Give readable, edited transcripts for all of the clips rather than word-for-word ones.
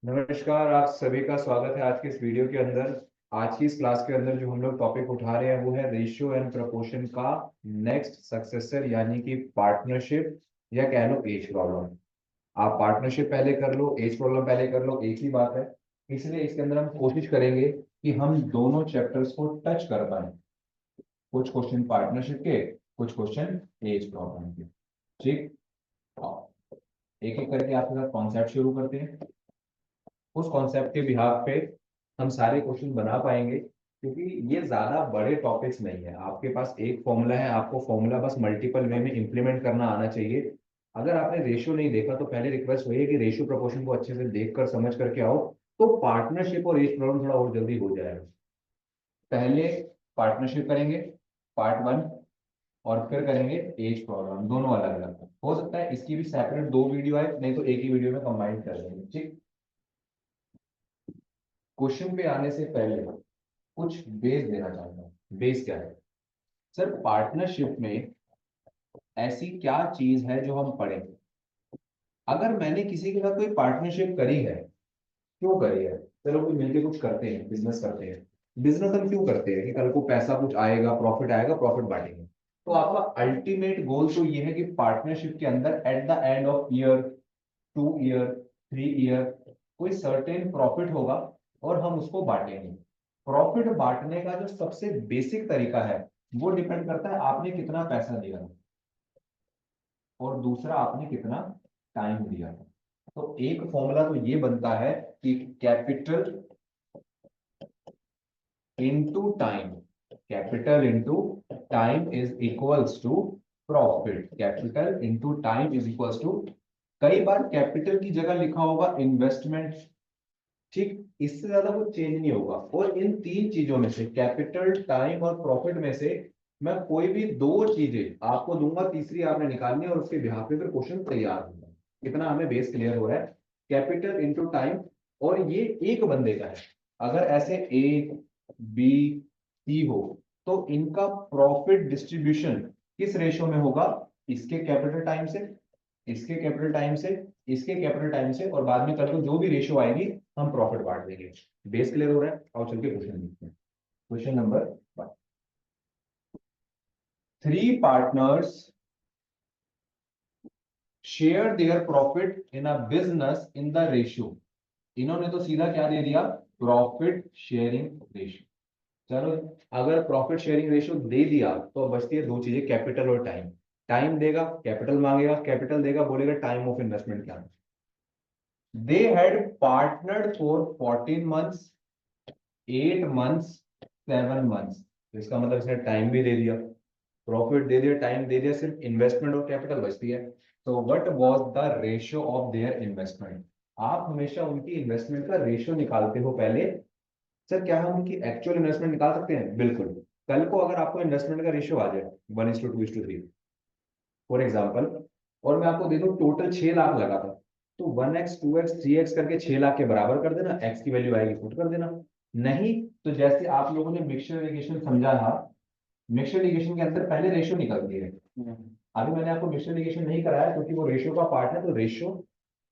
नमस्कार, आप सभी का स्वागत है आज की इस वीडियो के अंदर। आज की इस क्लास के अंदर जो हम लोग टॉपिक उठा रहे हैं वो है रेशियो एंड प्रोपोर्शन का नेक्स्ट सक्सेसर, यानी कि पार्टनरशिप या कह लो एज प्रॉब्लम। आप पार्टनरशिप पहले कर लो, एज प्रॉब्लम पहले कर लो, एक ही बात है। इसलिए इसके अंदर हम कोशिश करेंगे कि हम दोनों चैप्टर्स को टच कर पाए। कुछ क्वेश्चन पार्टनरशिप के, कुछ क्वेश्चन एज प्रॉब्लम के। ठीक। एक एक करके आपके साथ कॉन्सेप्ट शुरू करते हैं। उस कॉन्सेप्ट के बिहाफ पे हम सारे क्वेश्चन बना पाएंगे, क्योंकि ये ज्यादा बड़े टॉपिक्स नहीं है। आपके पास एक फॉर्मूला है, आपको फॉर्मूला बस मल्टीपल वे में इंप्लीमेंट करना आना चाहिए। अगर आपने रेशियो नहीं देखा तो पहले रिक्वेस्ट वही है कि रेशियो प्रोपोर्शन को अच्छे से देख कर समझ करके आओ, तो पार्टनरशिप और एज प्रॉब्लम थोड़ा और जल्दी हो जाएगा। पहले पार्टनरशिप करेंगे, पार्ट वन, और फिर करेंगे एज प्रॉब्लम, दोनों अलग अलग। हो सकता है इसकी भी सेपरेट दो वीडियो है, नहीं तो एक ही वीडियो में कंबाइन कर देंगे। ठीक। क्वेश्चन पे आने से पहले कुछ बेस देना चाहता हूँ। बेस क्या है? सर, पार्टनरशिप में ऐसी क्या चीज है जो हम पढ़ें? अगर मैंने किसी के साथ कोई पार्टनरशिप करी है, क्यों करी है? चलो कोई मिलके कुछ करते हैं, बिजनेस करते हैं। बिजनेस हम क्यों करते हैं? कि कल को पैसा कुछ आएगा, प्रॉफिट आएगा, प्रॉफिट बांटेंगे। तो आपका अल्टीमेट गोल तो ये है कि पार्टनरशिप के अंदर at the end of year, 2 year, 3 year, कोई सर्टेन प्रॉफिट होगा और हम उसको बांटेंगे। प्रॉफिट बांटने का जो सबसे बेसिक तरीका है वो डिपेंड करता है आपने कितना पैसा दिया है, और दूसरा आपने कितना टाइम दिया है। तो एक फॉर्मूला तो ये बनता है कि capital into time, capital into time is equals to profit. Capital into time is equals to, कई बार कैपिटल की जगह लिखा होगा इन्वेस्टमेंट। ठीक, इससे ज्यादा कुछ चेंज नहीं होगा। और इन तीन चीजों में से, कैपिटल, टाइम और प्रॉफिट में से, मैं कोई भी दो चीजें आपको दूंगा, तीसरी आपने निकालनी है, और उसके बिहाफ पे फिर क्वेश्चन तैयार होगा। कितना हमें बेस क्लियर हो रहा है? कैपिटल इंटू टाइम, और ये एक बंदे का है। अगर ऐसे ए, बी, सी हो, तो इनका प्रॉफिट डिस्ट्रीब्यूशन किस रेशियो में होगा? इसके कैपिटल टाइम से, इसके कैपिटल टाइम से, इसके कैपिटल टाइम से, और बाद में कल को जो भी रेशियो आएगी हम प्रॉफिट बांट देंगे। बेस क्लियर हो रहा है? और चल के क्वेश्चन देखते हैं। Question number 1। Three partners share their profit in a business in the ratio. इन्होंने तो सीधा क्या दे दिया? Profit sharing ratio. चलो, अगर प्रॉफिट शेयरिंग रेशियो दे दिया तो बचती है दो चीजें, कैपिटल और टाइम। टाइम देगा, कैपिटल मांगेगा, कैपिटल देगा, बोलेगा टाइम ऑफ इन्वेस्टमेंट क्या है। They had partnered for 14 months, 8 months, 7 months। तो इसका मतलब इसने टाइम भी दे दिया, प्रॉफिट दे दिया, टाइम दे दिया, सिर्फ इन्वेस्टमेंट और कैपिटल बचती है। तो what was the ratio of their investment? आप हमेशा उनकी इन्वेस्टमेंट का रेशियो निकालते हो पहले। सर, क्या हम उनकी एक्चुअल इन्वेस्टमेंट निकाल सकते हैं? बिल्कुल। कल को अगर आपको इन्वेस्टमेंट का रेशियो आ जाए 1:2:3, फॉर एग्जाम्पल, और मैं आपको दे दूं टोटल 6 लाख लगा था, तो 1x, 2x, 3x करके 6 लाख के बराबर कर देना, एक्स की वैल्यू आएगी पुट कर देना। नहीं तो जैसे आप लोगों ने मिक्सचर इरिगेशन समझा था, मिक्सचर इरिगेशन के अंदर पहले रेशियो निकलती है। अभी मैंने आपको मिक्सचर इरिगेशन नहीं कराया क्योंकि वो रेशियो का पार्ट है, तो ratio,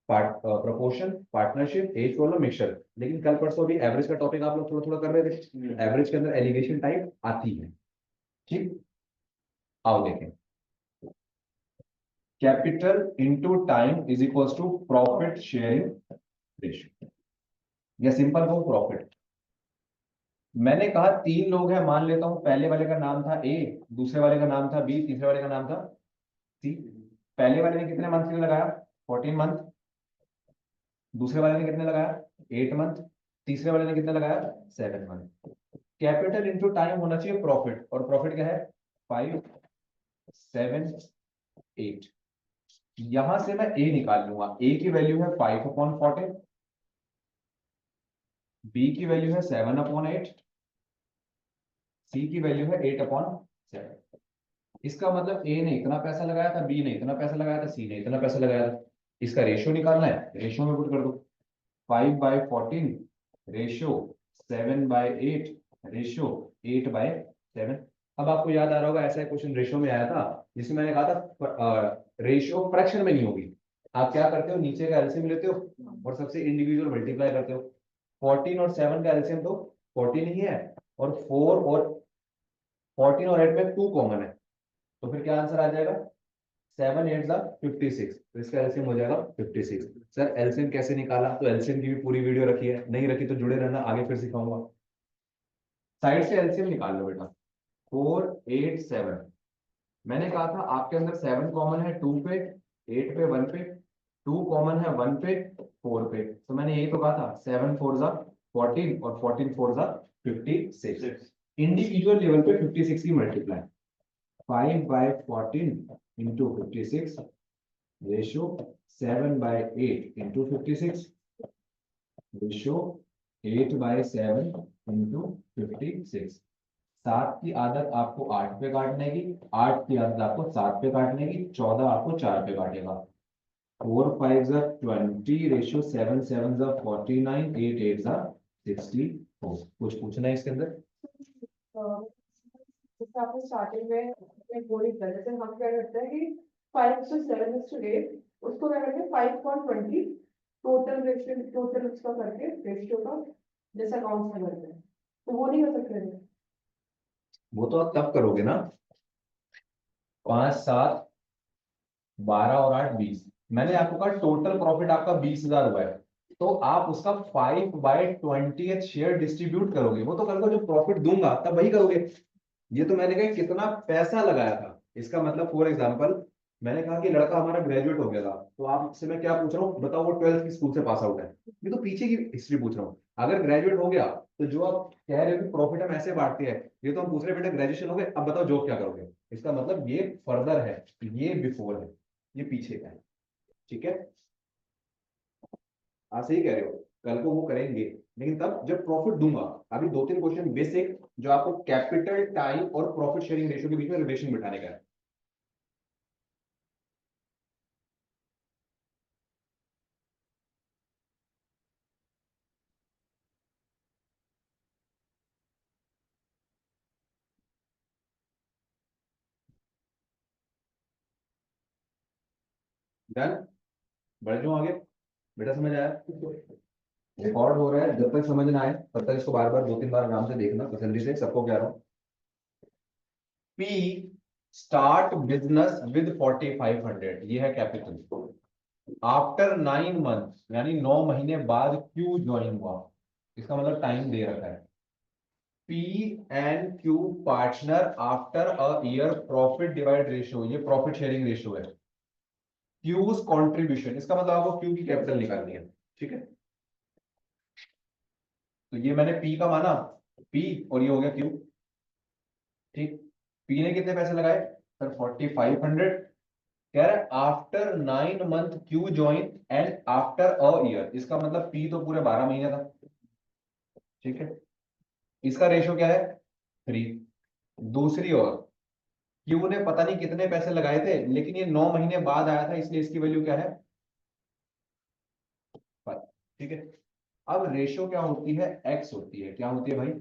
part, proportion, partnership, age problem, mixture. लेकिन कल परसों भी एवरेज का टॉपिक आप लोग थोड़ा थोड़ा कर रहे थे, एवरेज के अंदर एलिगेशन टाइप आती है। ठीक। आओ देखें। Capital into time is equals to profit sharing ratio, या सिंपल हो प्रॉफिट। मैंने कहा तीन लोग हैं, मान लेता हूं पहले वाले का नाम था ए, दूसरे वाले का नाम था बी, तीसरे वाले का नाम था सी। पहले वाले ने कितने मंथ के लिए लगाया? 14 मंथ। दूसरे वाले ने कितने लगाया? 8 मंथ। तीसरे वाले ने कितने लगाया? 7 मंथ। कैपिटल इंटू टाइम होना चाहिए प्रॉफिट, और प्रॉफिट क्या है? 5, 7, 8। यहां से मैं ए निकाल लूंगा। ए की वैल्यू है 5/14, बी की वैल्यू है 7/8, सी की वैल्यू है 8/7। इसका मतलब ए ने इतना पैसा लगाया था, बी ने इतना पैसा लगाया था, सी ने इतना पैसा लगाया था। इसका रेशियो निकालना है, रेशियो में पुट कर दो। 5/14 रेशियो 7/8 रेशियो 8/7। अब आपको याद आ रहा होगा, ऐसा क्वेश्चन रेशियो में आया था जिसमें मैंने कहा था रेशियो फ्रैक्शन में नहीं होगी। आप क्या करते हो, नीचे का एलसीएम लेते हो और सबसे इंडिविजुअल मल्टीप्लाई करते हो। 14 और 7 का एलसीएम तो 14 ही है, और 4 और 14 और 8 में 2 कॉमन है, तो फिर क्या आंसर आ जाएगा, 7 8 जा 56, तो इसका एलसीएम हो जाएगा 56। सर एलसीएम कैसे निकाला, तो एलसीएम की भी पूरी वीडियो रखी है, नहीं रखी तो जुड़े रहना, आगे फिर सिखाऊंगा। साइड से एलसीएम निकाल लो बेटा। 4 8 7, मैंने कहा था आपके अंदर 7 कॉमन है 2 पे, 8 पे 1 पे, 2 कॉमन है 1 पे 4 पे, तो मैंने यही तो कहा था 7 4 जा 14 और 14 4 जा 56। इंडिविजुअल लेवल पे 56 की multiply, 5 by 14 into 56 ratio 7 by 8 into 56 ratio 8 by 7 into 56। 7 की आदत आपको 8 पे काटने की, 8 की आदत आपको 7 पे काटने की, 14 आपको 4 पे काटेगा। 4 5 are 20 रेशियो 7 7 are 49 8 8 are 64। कुछ पूछना है इसके अंदर? जैसे आपने स्टार्टिंग में एक बोली था, जैसे हम क्या करते हैं कि 5:7:8 उसको क्या करते हैं 5:20 टोटल रेशियो, टोटल उसका करके रेशियो का जैसा काउंट में करते हैं, तो वो नहीं कर सकते हैं। वो तो आप तब करोगे ना, 5 7 12 और 8 20। मैंने आपको कहा टोटल प्रॉफिट आपका 20,000 हुआ है, तो आप उसका 5/20 शेयर डिस्ट्रीब्यूट करोगे, वो तो कल को जो प्रॉफिट दूंगा तब वही करोगे। ये तो मैंने कहा कितना पैसा लगाया था, इसका मतलब फॉर एग्जांपल मैंने कहा कि लड़का हमारा ग्रेजुएट हो गया था, तो आपसे मैं क्या पूछ रहा हूँ, बताओ वो 12th की स्कूल से पास आउट है, ये तो पीछे की हिस्ट्री पूछ रहा हूँ। अगर ग्रेजुएट हो गया तो जो आप कह रहे हो कि प्रॉफिट हम ऐसे बांटते हैं, ये तो हम पूछ रहे हैं बेटा ग्रेजुएशन हो गए अब बताओ जॉब क्या करोगे, इसका मतलब ये फर्दर है, ये बिफोर है, ये पीछे का है। ठीक है, आप सही कह रहे हो, कल को वो करेंगे, लेकिन तब जब प्रॉफिट दूंगा। अभी 2 3 क्वेश्चन बेसिक जो आपको कैपिटल टाइम और प्रॉफिट शेयरिंग रेशियो के बीच में रिलेशन बिठाने का है। डन, बढ़ जाओ आगे। बेटा समझ आया? रिकॉर्ड हो रहा है, जब तक समझ ना आए तब तक इसको बार बार 2 3 बार आराम से देखना, तसल्ली से, सबको कह रहा हूँ। पी स्टार्ट बिजनेस विद 4500, ये है कैपिटल। आफ्टर 9 मंथ यानी 9 महीने बाद क्यू ज्वाइन हुआ, इसका मतलब टाइम दे रखा है। P and Q partner after a year, profit divide ratio, ये प्रॉफिट शेयरिंग रेशियो है। क्यूज कंट्रीब्यूशन, इसका मतलब आपको क्यू की कैपिटल निकालनी है। ठीक है, तो ये मैंने पी का माना, पी, और ये हो गया क्यू। ठीक, पी ने कितने पैसे लगाए सर, 4500। कह रहा है after 9 month Q join and after a year, इसका मतलब पी तो पूरे 12 महीने था। ठीक है, इसका रेशियो क्या है, 3। दूसरी ओर क्यू ने पता नहीं कितने पैसे लगाए थे, लेकिन ये 9 महीने बाद आया था, इसलिए इसकी वैल्यू क्या है, 5। ठीक है, अब रेशियो क्या होती है, एक्स होती है, क्या होती है भाई,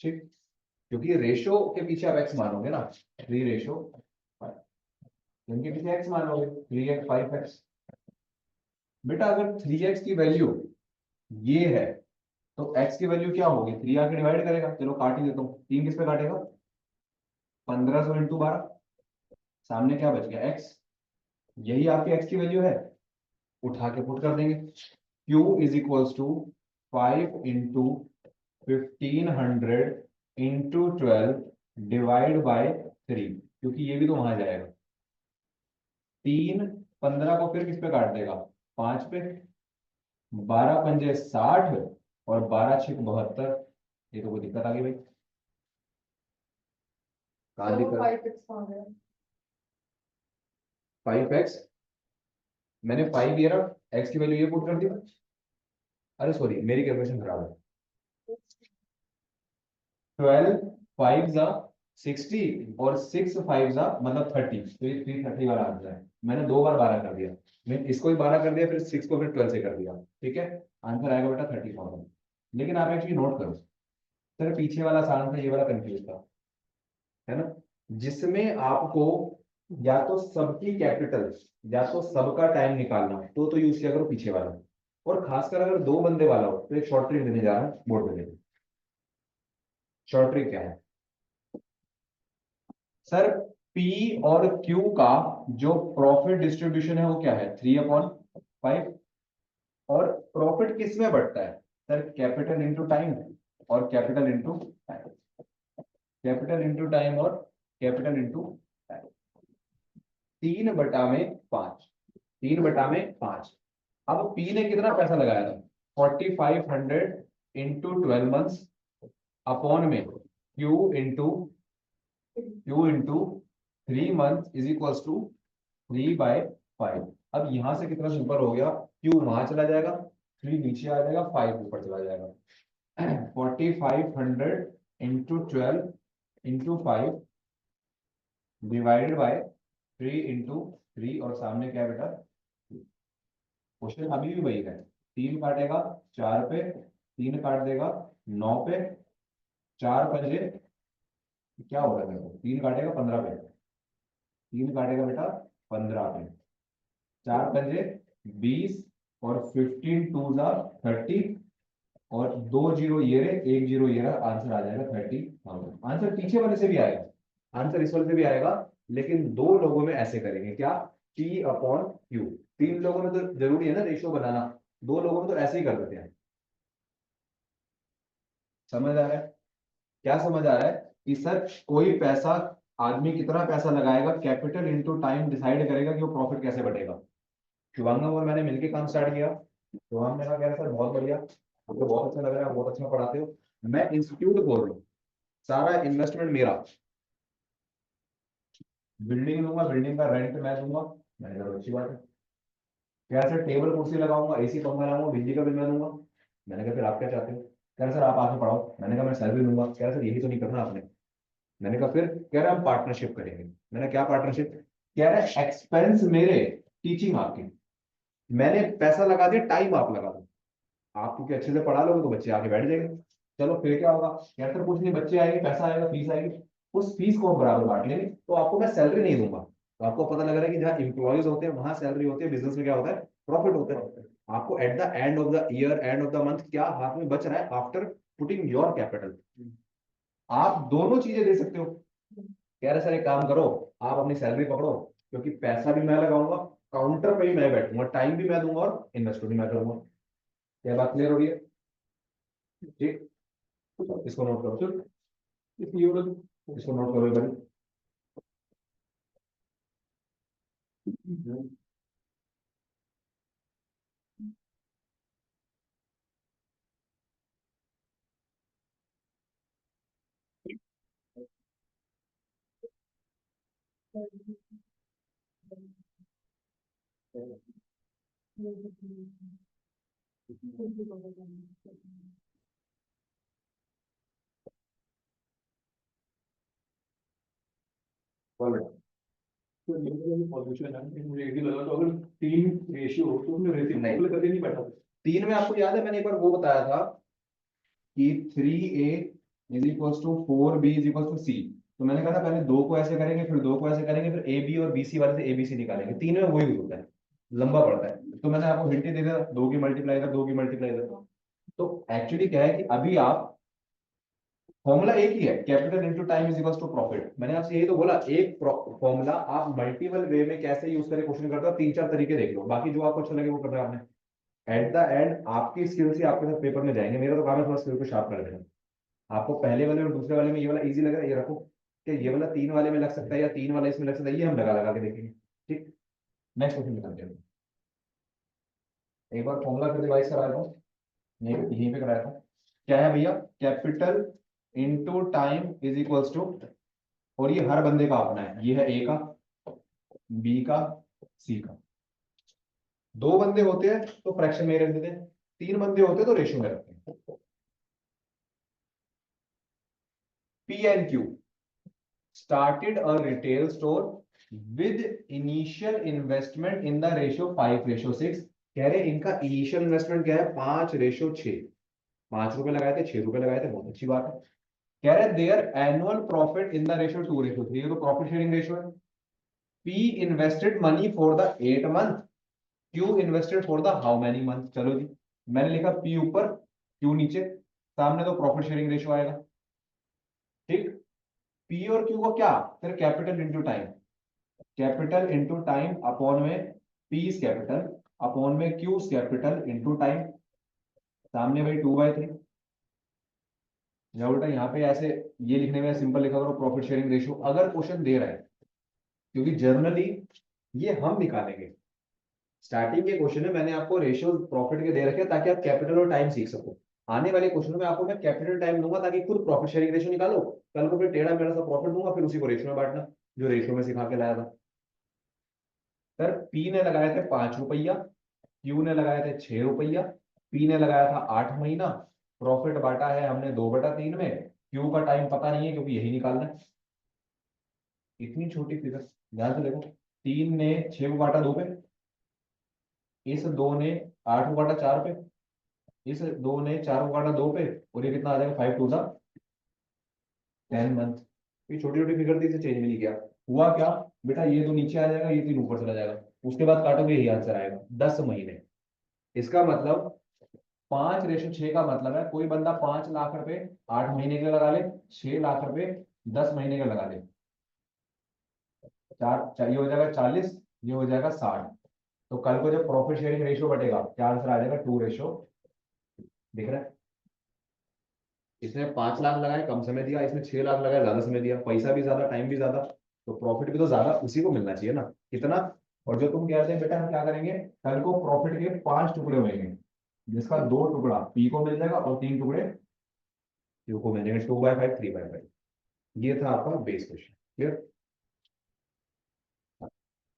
ठीक, क्योंकि रेशियो के पीछे आप एक्स मानोगे ना, 3 रेशियो, इनके पीछे एक्स मानोगे, 3x 5x। बेटा अगर 3x की वैल्यू ये है, तो x की वैल्यू क्या होगी, 3 आके डिवाइड करेगा, चलो काट ही देता हूँ, 3 किस पे काटेगा, 1500 इंटू 12, सामने क्या बच गया x, यही आपकी x की वैल्यू है, उठा के पुट कर देंगे। q is equals to 5 into 1500 into 12 divide by 3, क्योंकि ये भी तो वहां जाएगा। 3 15 को फिर किस पे काट देगा, 5 पे, 12 पंजे 60 और 12 6 72। ये तो कोई दिक्कत आ गई भाई, कहाँ तो वो दिक्कत? 5x आ गया। 5x, मैंने 5 ये रहा, x की वैल्यू ये पुट कर दी। अरे सॉरी मेरी कैलकुलेशन खराब है, 12 5 जा 60 और 6 5 जा मतलब 30, तो ये 330 वाला आंसर है। मैंने 2 बार 12 कर दिया, मैं इसको ही 12 कर दिया, फिर 6 को फिर 12 से कर दिया। ठीक है, आंसर आएगा बेटा 30,000। लेकिन आप एक चीज नोट करो, सर पीछे वाला आसान था, ये वाला कंफ्यूज था, है ना, जिसमें आपको या तो सबकी कैपिटल या तो सबका टाइम निकालना हो तो यूज किया करो पीछे वाला। और खासकर अगर दो बंदे वाला हो तो एक शॉर्ट ट्रिक देने जा रहा हूँ, बोर्ड पे देखो। शॉर्ट ट्रिक क्या है सर? पी और क्यू का जो प्रॉफिट डिस्ट्रीब्यूशन है वो क्या है? 3/5। और प्रॉफिट किस में बढ़ता है सर? कैपिटल इंटू टाइम और capital into time, capital into time और कैपिटल इंटू टाइम। 3/5, 3/5। अब पी ने कितना पैसा लगाया था? 4500 इंटू 12 मंथ्स अपॉन में q into 3 month is equals to 3/5। अब यहां से कितना सिंपल हो गया, क्यू वहां चला जाएगा, 3 नीचे आ जाएगा, 5 ऊपर चला जाएगा। 4500 into 12 into 5 divided by 3 into 3, और सामने क्या है बेटा? क्वेश्चन अभी भी वही है। 3 काटेगा 4 पे, 3 काट देगा 9 पे, 4 पंजे क्या होगा देखो, 3 काटेगा 15 पे, 3 काटेगा बेटा 15 पे, 4 पंजे 20, और 15 2 जा 30, और 2 जीरो ये रहे, 1 जीरो ये रहा, आंसर आ जाएगा 30,000। आंसर पीछे वाले से भी आएगा, आंसर इस वाले से भी आएगा, लेकिन दो लोगों में ऐसे करेंगे क्या? P/Q। 3 लोगों में तो जरूरी है ना रेशियो बनाना, 2 लोगों में तो ऐसे ही कर देते हैं। समझ आ रहा है? क्या समझ आ रहा है कि सर कोई पैसा, आदमी कितना पैसा लगाएगा, कैपिटल इंटू टाइम डिसाइड करेगा कि वो प्रॉफिट कैसे बढ़ेगा। शिवांगम और मैंने मिलकर काम स्टार्ट किया, तो हमने कहा कह रहा सर बहुत बढ़िया, मुझे बहुत अच्छा लग रहा है, बहुत अच्छा पढ़ाते हो, मैं इंस्टीट्यूट खोल रहा हूँ, सारा इन्वेस्टमेंट मेरा, बिल्डिंग लूंगा, बिल्डिंग का रेंट मैं दूंगा। मैंने कहा अच्छी बात है। कह रहा सर टेबल कुर्सी लगाऊंगा, एसी पंखा लगाऊंगा, बिजली का बिल मैं दूंगा। मैंने कहा फिर आप क्या चाहते हो? कह रहा सर आप आके पढ़ाओ। मैंने कहा मैं सैलरी दूंगा। कह रहा सर यही तो नहीं करना आपने। मैंने कहा फिर? कह रहा हम पार्टनरशिप करेंगे। मैंने क्या पार्टनरशिप? कह रहा है एक्सपेंस मेरे, टीचिंग आपकी, मैंने पैसा लगा दिया, टाइम आप लगा दो। आप क्योंकि अच्छे से पढ़ा लोगे तो बच्चे आके बैठ जाएंगे। चलो फिर क्या होगा? यार सर कुछ नहीं, बच्चे आएंगे, पैसा आएगा, फीस आएगी, उस फीस को हम बराबर बांट लेंगे, तो आपको मैं सैलरी नहीं दूंगा। तो आपको पता लग रहा है कि जहाँ इंप्लॉयज होते हैं वहां सैलरी होती है, बिजनेस में क्या होता है? प्रॉफिट होता है। आपको at the end of the year, end of the month क्या हाथ में बच रहा है आफ्टर पुटिंग योर कैपिटल? आप दोनों चीजें दे सकते हो। कह रहे सर एक काम करो, आप अपनी सैलरी पकड़ो, क्योंकि पैसा भी मैं लगाऊंगा, काउंटर पे भी मैं बैठूंगा, टाइम भी मैं दूंगा, और इन्वेस्टमेंट भी मैं करूंगा। क्या बात क्लियर हो रही है? ठीक, इसको नोट करो, चलो इसको नोट करो एक बार। बोलो। तो पॉल्यूशन है, मुझे ये भी लगा तो अगर 3 रेशियो हो तो उसमें रेशियो नहीं। करके नहीं बैठा। 3 में आपको याद है मैंने एक बार वो बताया था कि 3A is equals to 4B is equals to C। तो मैंने कहा था पहले 2 को ऐसे करेंगे, फिर 2 को ऐसे करेंगे, फिर AB और BC वाले से ABC निकालेंगे। 3 में वही होता है, लंबा पड़ता है। तो मैंने आपको हिंट ही दे दिया, 2 की मल्टीप्लाई था, 2 की मल्टीप्लाई था। तो एक्चुअली क्या है कि अभी आप, फॉर्मूला एक ही है, capital into time is equals to profit. मैंने आपसे यही तो बोला, एक फॉर्मूला आप मल्टीपल वे में कैसे यूज करें क्वेश्चन करता है, 3 4 तरीके देख लो, बाकी जो आपको अच्छा लगे वो करना है आपने। एट द एंड आपकी स्किल्स ही आपके साथ पेपर में जाएंगे, मेरा तो काम है थोड़ा स्किल को शार्प कर देना। आपको पहले वाले और दूसरे वाले में ये वाला इजी लग रहा है, ये रखो कि ये वाला 3 वाले में लग सकता है या 3 वाला इसमें लग सकता है, ये हम लगा लगा के देखेंगे। ठीक, नेक्स्ट क्वेश्चन निकालते हैं। एक बार फॉर्मूला फिर रिवाइज करा देता हूँ, यहीं पे कराया था। क्या है भैया? Capital into time is equals to, और ये हर बंदे का अपना है, ये है ए का, बी का, सी का। 2 बंदे होते हैं तो फ्रैक्शन में रख देते हैं, 3 बंदे होते हैं तो रेशियो में रखते हैं। P&Q started a retail store with initial investment in the ratio 5:6। कह रहे इनका इनिशियल इन्वेस्टमेंट क्या है? 5:6। 5 रुपए लगाए थे, 6 रुपए लगाए थे, बहुत अच्छी बात है। कह रहे there annual profit in the ratio 2:3, ये तो प्रॉफिट शेयरिंग रेशियो है। P invested money for the 8 month, Q invested for the how many month. चलो जी, मैंने लिखा पी ऊपर क्यू नीचे, सामने तो प्रॉफिट शेयरिंग रेशियो आएगा। ठीक, पी और क्यू को क्या, फिर capital into time, capital into time upon में पी कैपिटल अपॉन में क्यू कैपिटल इंटू टाइम, सामने भाई 2/3। या उल्टा यहाँ पे ऐसे ये लिखने में सिंपल लिखा करो प्रॉफिट शेयरिंग रेशियो, अगर क्वेश्चन दे रहा है, क्योंकि जनरली ये हम निकालेंगे। स्टार्टिंग के क्वेश्चन में मैंने आपको रेशियो प्रॉफिट के दे रखे हैं ताकि आप कैपिटल और टाइम सीख सको। आने वाले क्वेश्चन में आपको मैं कैपिटल टाइम दूंगा ताकि खुद प्रॉफिट शेयरिंग रेशियो निकालो, कल को फिर टेढ़ा मेढ़ा सा प्रॉफिट दूंगा, फिर उसी को रेशियो में बांटना जो रेशियो में सिखा के लाया था। सर पी ने लगाए थे 5 रुपया, क्यू ने लगाए थे 6 रुपया, पी ने लगाया था 8 महीना, प्रॉफिट बांटा है हमने 2/3 में, क्यू का टाइम पता नहीं है क्योंकि यही निकालना है। इतनी छोटी फिगर, ध्यान से देखो, 3 ने 6 को बांटा 2 पे, इस 2 ने 8 को बांटा 4 पे, इस 2 ने 4 को काटा 2 पे, और ये कितना आ जाएगा 5 टू 10 मंथ। ये छोटी छोटी फिगर थी, इसे चेंज भी नहीं किया। हुआ क्या बेटा, ये 2 नीचे आ जाएगा, ये 3 ऊपर चला जाएगा, उसके बाद काटोगे यही आंसर आएगा 10 महीने। इसका मतलब 5:6 का मतलब है कोई बंदा 5 लाख रुपए 8 महीने के लगा ले, 6 लाख रुपए 10 महीने का लगा ले, ये हो जाएगा 40, ये हो जाएगा 60। तो कल को जब प्रॉफिट शेयरिंग रेशियो बटेगा क्या आंसर आ जाएगा, 2:, दिख रहा है। इसने 5 लाख लगाए कम समय दिया, इसने 6 लाख लगाए ज्यादा समय दिया, पैसा भी ज्यादा टाइम भी ज्यादा, तो प्रॉफिट भी तो ज्यादा उसी को मिलना चाहिए ना, कितना। और जो तुम कहते हैं बेटा हम क्या करेंगे, कल को प्रॉफिट के 5 टुकड़े होंगे, जिसका 2 टुकड़ा पी को मिल जाएगा और 3 टुकड़े क्यू को मिल जाएंगे, 2/5 3/5। ये था आपका बेस क्वेश्चन, क्लियर।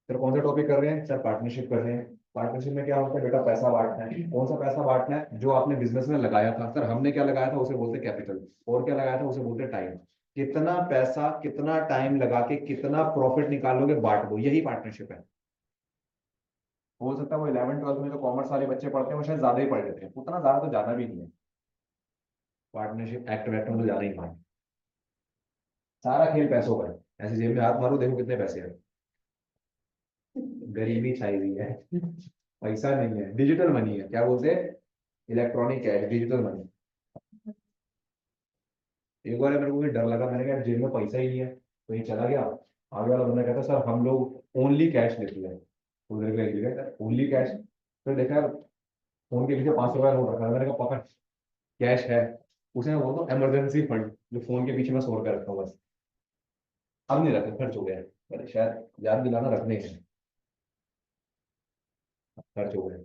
सर कौन सा टॉपिक कर रहे हैं, सर पार्टनरशिप कर रहे हैं। पार्टनरशिप में क्या होता है बेटा, पैसा बांटना है। कौन सा पैसा बांटना है, जो आपने बिजनेस में लगाया था। सर हमने क्या लगाया था उसे बोलते कैपिटल, और क्या लगाया था उसे बोलते टाइम। कितना पैसा कितना टाइम लगा के कितना प्रॉफिट निकालोगे बांट दो, यही पार्टनरशिप है। हो सकता है वो 11th 12th में जो कॉमर्स वाले बच्चे पढ़ते हैं वो शायद ज्यादा ही पढ़ लेते हैं, उतना ज्यादा तो ज्यादा भी नहीं है। पार्टनरशिप एक्ट वैक्ट में तो ज्यादा ही पढ़े। सारा खेल पैसों का है, ऐसे जेब में हाथ मारो देखो कितने पैसे हैं। गरीबी छाई हुई है, पैसा नहीं है, डिजिटल मनी है, क्या बोलते हैं, इलेक्ट्रॉनिक कैश, डिजिटल मनी। एक बार मेरे को भी डर लगा, मैंने कहा जेब में पैसा ही नहीं है, तो ये चला गया। आगे वाला बंदा कहता सर हम लोग ओनली कैश लेते हैं, उधर भी लिखा है ओनली कैश। फिर देखा फोन के पीछे 500 का नोट रखा है, मैंने कहा पकड़ कैश है। उसने बोल दो इमरजेंसी फंड, जो फोन के पीछे मैं 100 रुपया रखा हूँ बस। अब नहीं रखे, खर्च हो गया है, मैंने शायद याद दिलाना रखने हैं, खर्च हो गए।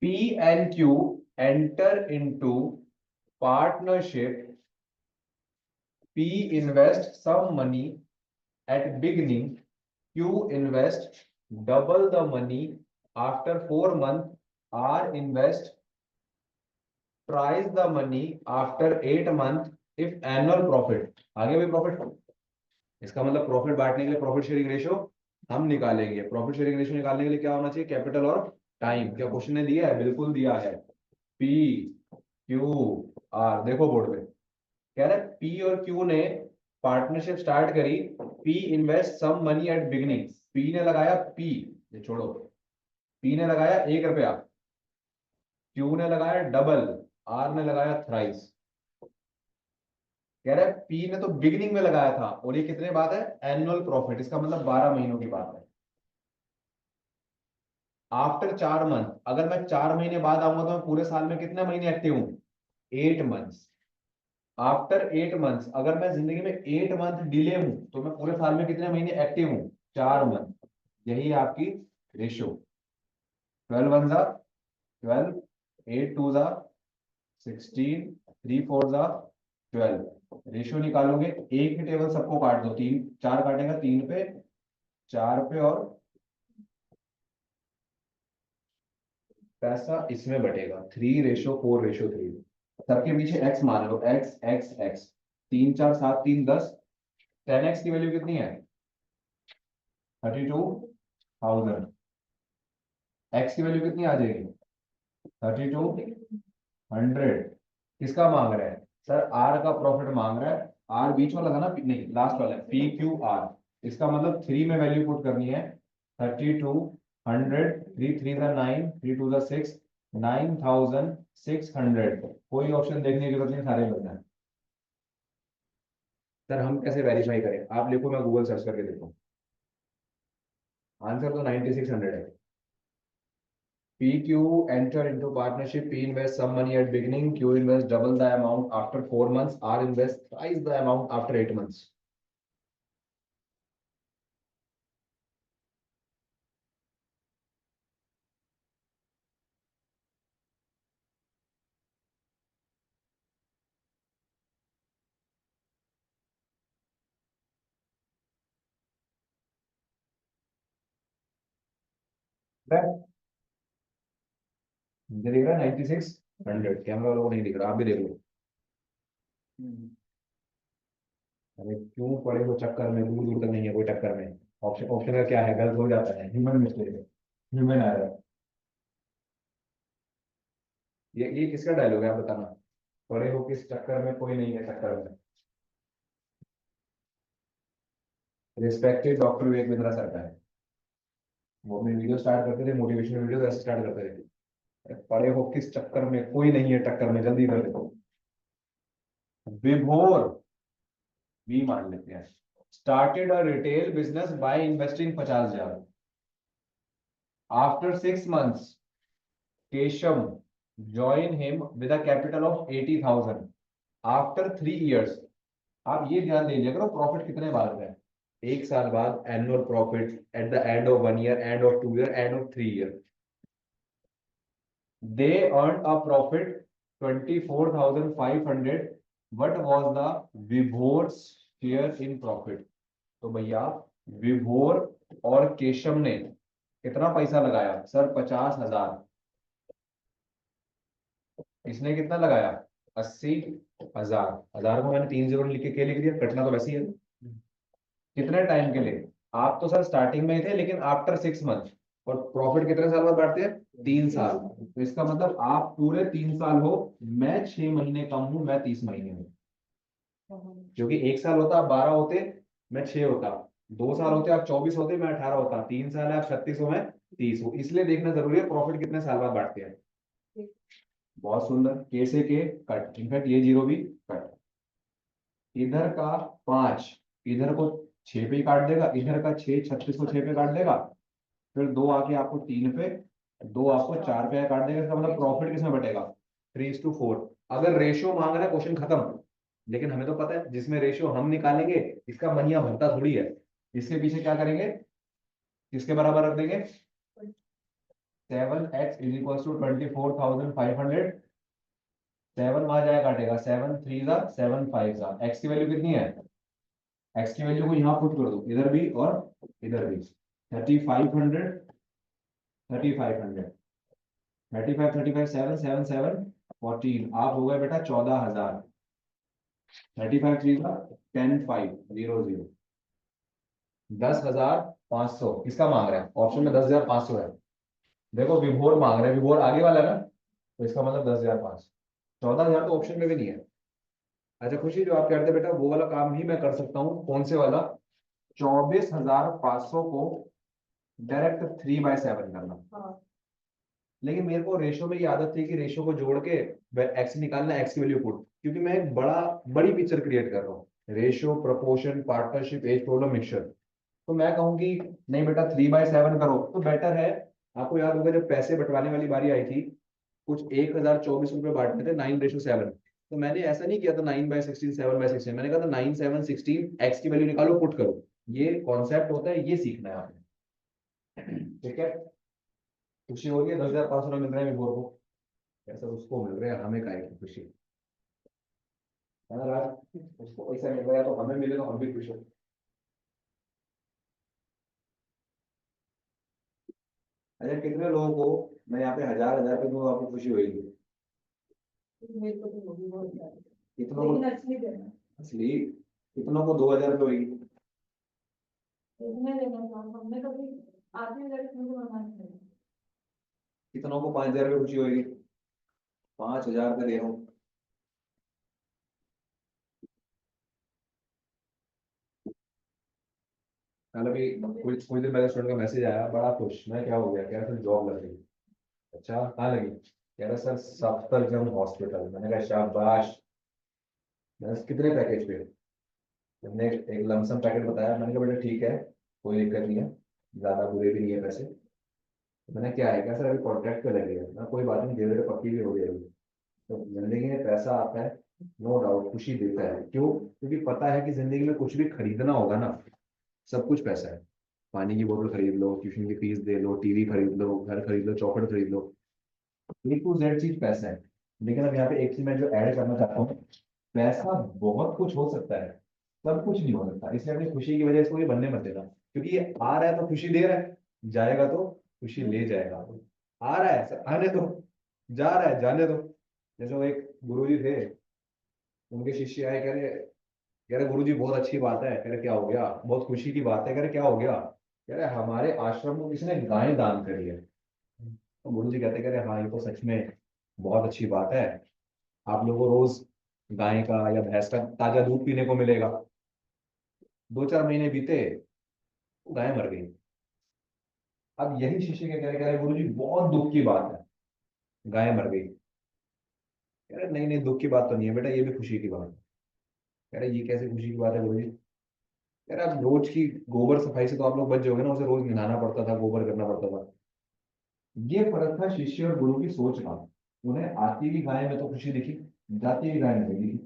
P and Q enter into partnership. P invest some money at beginning. Q invest double the money after 4 months. R invest twice the money after 8 months if annual profit. आगे भी प्रॉफिट, इसका मतलब प्रॉफिट बांटने के लिए profit sharing ratio हम निकालेंगे। Profit sharing ratio निकालने के लिए क्या होना चाहिए, कैपिटल और टाइम। क्या क्वेश्चन ने दिया है, बिल्कुल दिया है। पी क्यू आर, देखो बोर्ड पे कह रहा है पी और क्यू ने पार्टनरशिप स्टार्ट करी। P invest some money at beginning, P ने लगाया, पी ये छोड़ो, पी ने लगाया 1 रुपया, क्यू ने लगाया डबल, आर ने लगाया थ्राइस। कह रहा है पी ने तो बिगिनिंग में लगाया था, और ये कितने बाद है, एनुअल प्रॉफिट, इसका मतलब 12 महीनों की बात है। आफ्टर 4 मंथ, अगर मैं 4 महीने बाद आऊंगा तो मैं पूरे साल में कितने महीने एक्टिव हूं, 8 मंथ्स। आफ्टर 8 मंथ्स, अगर मैं जिंदगी में 8 मंथ डिले हूं तो मैं पूरे साल में कितने महीने एक्टिव हूं, 4 मंथ। यही है आपकी रेशियो। 12 1 जा 12, 8 2 जा 16, 3 4 जा 12। रेशियो निकालोगे, एक ही टेबल सबको काट दो, 3 4 काटेगा 3 पे 4 पे, और पैसा इसमें बटेगा 3:4:3। सबके पीछे एक्स मान लो, एक्स एक्स एक्स, 3 4 7 3 10। 10x की वैल्यू कितनी है, 32,000। एक्स की वैल्यू कितनी आ जाएगी, 3200। किसका मांग रहा है, सर आर का प्रॉफिट मांग रहा है, आर बीच वाला था ना, नहीं लास्ट वाला पी क्यू आर, इसका मतलब 3 में वैल्यू पुट करनी है। 32, 100, 3 3 9, 3 2 6, 9600। कोई ऑप्शन देखने की जरूरत नहीं, सारे बन जाए। सर हम कैसे वेरीफाई करें, आप लिखो, मैं गूगल सर्च करके देखो। आंसर तो 9600 है। PQ enter into partnership. P invest some money at beginning. Q invest double the amount after 4 months. R invest twice the amount after 8 months. मुझे दिख रहा है 9600, कैमरा वालों को नहीं दिख रहा, आप भी देख लो। अरे क्यों पड़े हो चक्कर में, दूर दूर तक नहीं है कोई टक्कर में। ऑप्शन ऑप्शन का क्या है, गलत हो जाता है, ह्यूमन मिस्टेक है, ह्यूमन एरर। ये किसका डायलॉग है आप बताना। पड़े हो किस चक्कर में, कोई नहीं है चक्कर में। Respected doctor Vivek Bindra sir का है। वो अपनी वीडियो स्टार्ट करते थे, मोटिवेशनल वीडियो ऐसे स्टार्ट करते थे। पड़े हो किस चक्कर में, कोई नहीं है टक्कर में, जल्दी कर देखो। विभोर भी मान लेते हैं। Started a retail business by investing 50,000। After 6 months Keshav join him with a capital of 80,000। After 3 years, आप ये ध्यान दीजिए करो प्रॉफिट कितने बार का है। 1 साल बाद annual profit, at the end of 1 year, end of 2 year, end of 3 year। They earned a profit 24,500. What was the Vibhor's share in profit? तो भैया विभोर और केशव ने कितना पैसा लगाया सर, 50,000। इसने कितना लगाया, 80,000। 1000 को मैंने 3 जीरो लिख के लिख दिया, कटना तो वैसे ही है। कितने टाइम के लिए, आप तो सर स्टार्टिंग में ही थे, लेकिन आफ्टर 6 months। और प्रॉफिट कितने साल बाद बांटते हैं, 3 साल। तो इसका मतलब आप पूरे 3 साल हो, मैं 6 महीने कम हूं, मैं 30 महीने हूँ। क्योंकि 1 साल होता आप 12 होते, मैं 6 होता। 2 साल होते आप 24 होते, मैं 18 होता। 3 साल है आप 36 हो, मैं 30 हूँ। इसलिए देखना जरूरी है प्रॉफिट कितने साल बाद बांटते हैं। बहुत सुंदर, के से के कट, इनफैक्ट ये जीरो भी कट। इधर का 5 इधर को 6 पे ही काट देगा, इधर का 6 36 को 6 पे काट देगा। फिर 2 आके आपको 3 पे, 2 आपको 4 पे काट देगा। इसका मतलब प्रॉफिट किसमें बटेगा, 3:4। अगर रेशियो मांग रहा है क्वेश्चन खत्म। लेकिन हमें तो पता है जिसमें रेशियो हम निकालेंगे इसका मनिया बनता थोड़ी है। इसके पीछे क्या करेंगे, किसके बराबर रख देंगे, 7x इज इक्वल टू 24,500। 7 वहां जाए काटेगा, 7 3 जा 7 5 जा। एक्स की वैल्यू कितनी है, एक्स की वैल्यू को यहाँ पुट कर दो, इधर भी और इधर भी। 3500, 3500, 35 35 7 7 7 14। आप हो गए बेटा 14,000। 35 3 का 10 5 0 0। 10,500 किसका मांग रहा है, ऑप्शन में 10,500 है। देखो विभोर मांग रहे हैं, विभोर आगे वाला है ना, तो इसका मतलब 10,500। 14,000 तो ऑप्शन में भी नहीं है। अच्छा खुशी, जो आप कहते बेटा वो वाला काम ही मैं कर सकता हूँ, कौन से वाला, 24,500 को डायरेक्ट 3/7 करना। हाँ। लेकिन मेरे को रेशो में ये आदत थी कि रेशो को जोड़ के एक्स निकालना, एक्स की वैल्यू पुट, क्योंकि मैं एक बड़ी पिक्चर क्रिएट कर रहा हूँ। Ratio, proportion, partnership, age problem, mixture. तो मैं कहूँ कि नहीं बेटा 3/7 करो तो बेटर है। आपको याद होगा जब पैसे बंटवाने वाली बारी आई थी, कुछ 1,024 रुपए बांटने थे, 9:7। तो मैंने ऐसा नहीं किया था 9/16 7/16, मैंने कहा था 9 7 16, एक्स की वैल्यू निकालो पुट करो। ये कॉन्सेप्ट होता है, ये सीखना है आपने। ठीक है, खुशी हो रही है 10,500 मिल रहे हैं विभोर को, ऐसा उसको मिल रहा है, हमें काहे की खुशी है ना राज। उसको पैसा मिल रहा है तो हमें मिले तो हम भी खुश हो। अच्छा कितने लोगों को मैं यहाँ पे 1,000 पे दूंगा, आपको खुशी होगी। मेरे को तो होगी बहुत सारी, कितनों को लेकिन असली देना, असली, कितनों को 2,000 पे होगी। इसमें देना था हमने कभी आदमी लड़के मुझे मना नहीं किया। कितनों को 5,000 पे खुशी होगी। 5,000 पे दे रहा हूँ। कल अभी कुछ कुछ दिन पहले स्टूडेंट का मैसेज आया, बड़ा खुश, मैं क्या हो गया, कह रहा सर जॉब लग गई। अच्छा कहाँ लगी, कह रहा सर सफदरजंग हॉस्पिटल। मैंने कहा शाबाश। मैंने कहा, कितने पैकेज पे, हमने एक लमसम पैकेट बताया। मैंने कहा बेटा ठीक है, कोई दिक्कत नहीं है, ज्यादा बुरे भी नहीं है पैसे। तो मैंने क्या है, क्या सर अभी कॉन्ट्रैक्ट पे लगे हैं। मैं कोई बात नहीं, धीरे धीरे पक्की भी हो गई अभी। तो जिंदगी में पैसा आता है, नो डाउट खुशी देता है। क्यों? क्योंकि पता है कि जिंदगी में कुछ भी खरीदना होगा ना, सब कुछ पैसा है। पानी की बोतल खरीद लो, ट्यूशन की फीस दे लो, टीवी खरीद लो, घर खरीद लो, चौखट खरीद लो, ए टू जेड चीज पैसा है। लेकिन अब यहाँ पे एक चीज मैं जो ऐड करना चाहता हूँ, पैसा बहुत कुछ हो सकता है, सब कुछ नहीं हो सकता। इसलिए अपनी खुशी की वजह से ये बनने मत देना, क्योंकि ये आ रहा है तो खुशी दे रहा है, जाएगा तो खुशी ले जाएगा। आ रहा है आने दो, जा रहा है जाने दो। जैसे वो एक गुरुजी थे, उनके शिष्य आए, कह रहे गुरुजी बहुत अच्छी बात है। कह रहे क्या हो गया, बहुत खुशी की बात है। कह रहे क्या हो गया, कह रहे हमारे आश्रम को किसी ने गाय दान करी है। तो गुरु जी कहते, कह रहे हाँ ये तो सच में बहुत अच्छी बात है, आप लोगों को रोज गाय का या भैंस का ताजा दूध पीने को मिलेगा। 2-4 महीने बीते, वो गाय मर गई। अब यही शिष्य के कह रहे गुरु जी बहुत दुख की बात है, गाय मर गई। कह रहे नहीं नहीं, दुख की बात तो नहीं है बेटा, ये भी खुशी की बात है। कह रहे ये कैसे खुशी की बात है गुरु जी? कह रहे अब रोज की गोबर सफाई से तो आप लोग बच जाओगे ना, उसे रोज नहाना पड़ता था, गोबर करना पड़ता था। ये फर्क था शिष्य और गुरु की सोच का। उन्हें आती हुई गाय में तो खुशी दिखी, जाती हुई गाय में नहीं दिखी।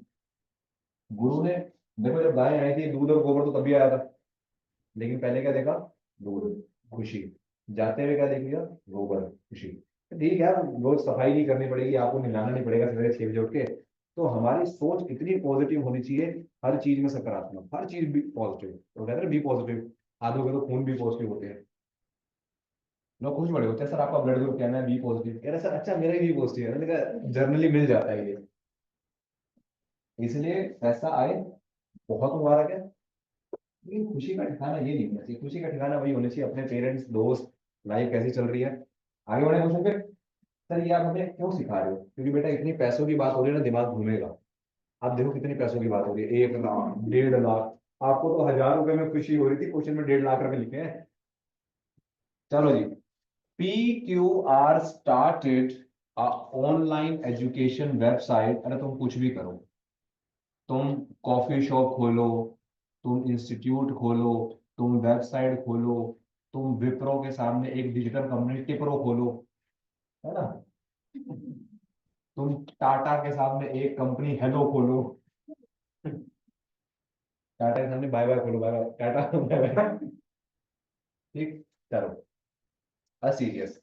गुरु ने, देखो जब गाय आई थी दूध और गोबर तो तभी आया था, लेकिन पहले क्या देखा, दूध खुशी, जाते हुए क्या देख लिया, गोबर खुशी। ठीक है, रोज सफाई नहीं करनी पड़ेगी, आपको नहलाना नहीं पड़ेगा सवेरे 6 बजे उठ के। तो हमारी सोच इतनी पॉजिटिव होनी चाहिए, हर चीज में सकारात्मक, हर चीज भी पॉजिटिव। तो कहते हैं बी पॉजिटिव, आधों के तो खून भी पॉजिटिव होते हैं। लोग खुश बड़े होते हैं, सर आपका ब्लड ग्रुप कहना है बी पॉजिटिव। कह रहे सर अच्छा मेरा ही बी पॉजिटिव है। मैंने कहा जर्नली मिल जाता है ये। इसलिए पैसा आए बहुत मुबारक है, लेकिन खुशी का ठिकाना ये नहीं होना चाहिए। खुशी का ठिकाना वही होना चाहिए, अपने पेरेंट्स, दोस्त, लाइफ कैसी चल रही है। आगे बढ़े क्वेश्चन पे। सर ये आप हमें क्यों सिखा रहे हो? क्योंकि बेटा इतनी पैसों की बात हो रही है ना, दिमाग घूमेगा। आप देखो कितनी पैसों की बात हो रही है, 1 लाख, 1.5 लाख। आपको तो 1000 रुपए में खुशी हो रही थी, क्वेश्चन में 1.5 लाख लिखे हैं। चलो जी, PQR started a online education website। अरे तुम कुछ भी करो, तुम कॉफी शॉप खोलो, तुम इंस्टीट्यूट खोलो, तुम वेबसाइट खोलो, तुम विप्रो के सामने एक डिजिटल कंपनी टिप्रो खोलो, है ना, तुम टाटा के सामने एक कंपनी हेलो खोलो, टाटा के सामने बाय बाय खोलो, bye bye tata, bye bye. ठीक, चलो सीरियस,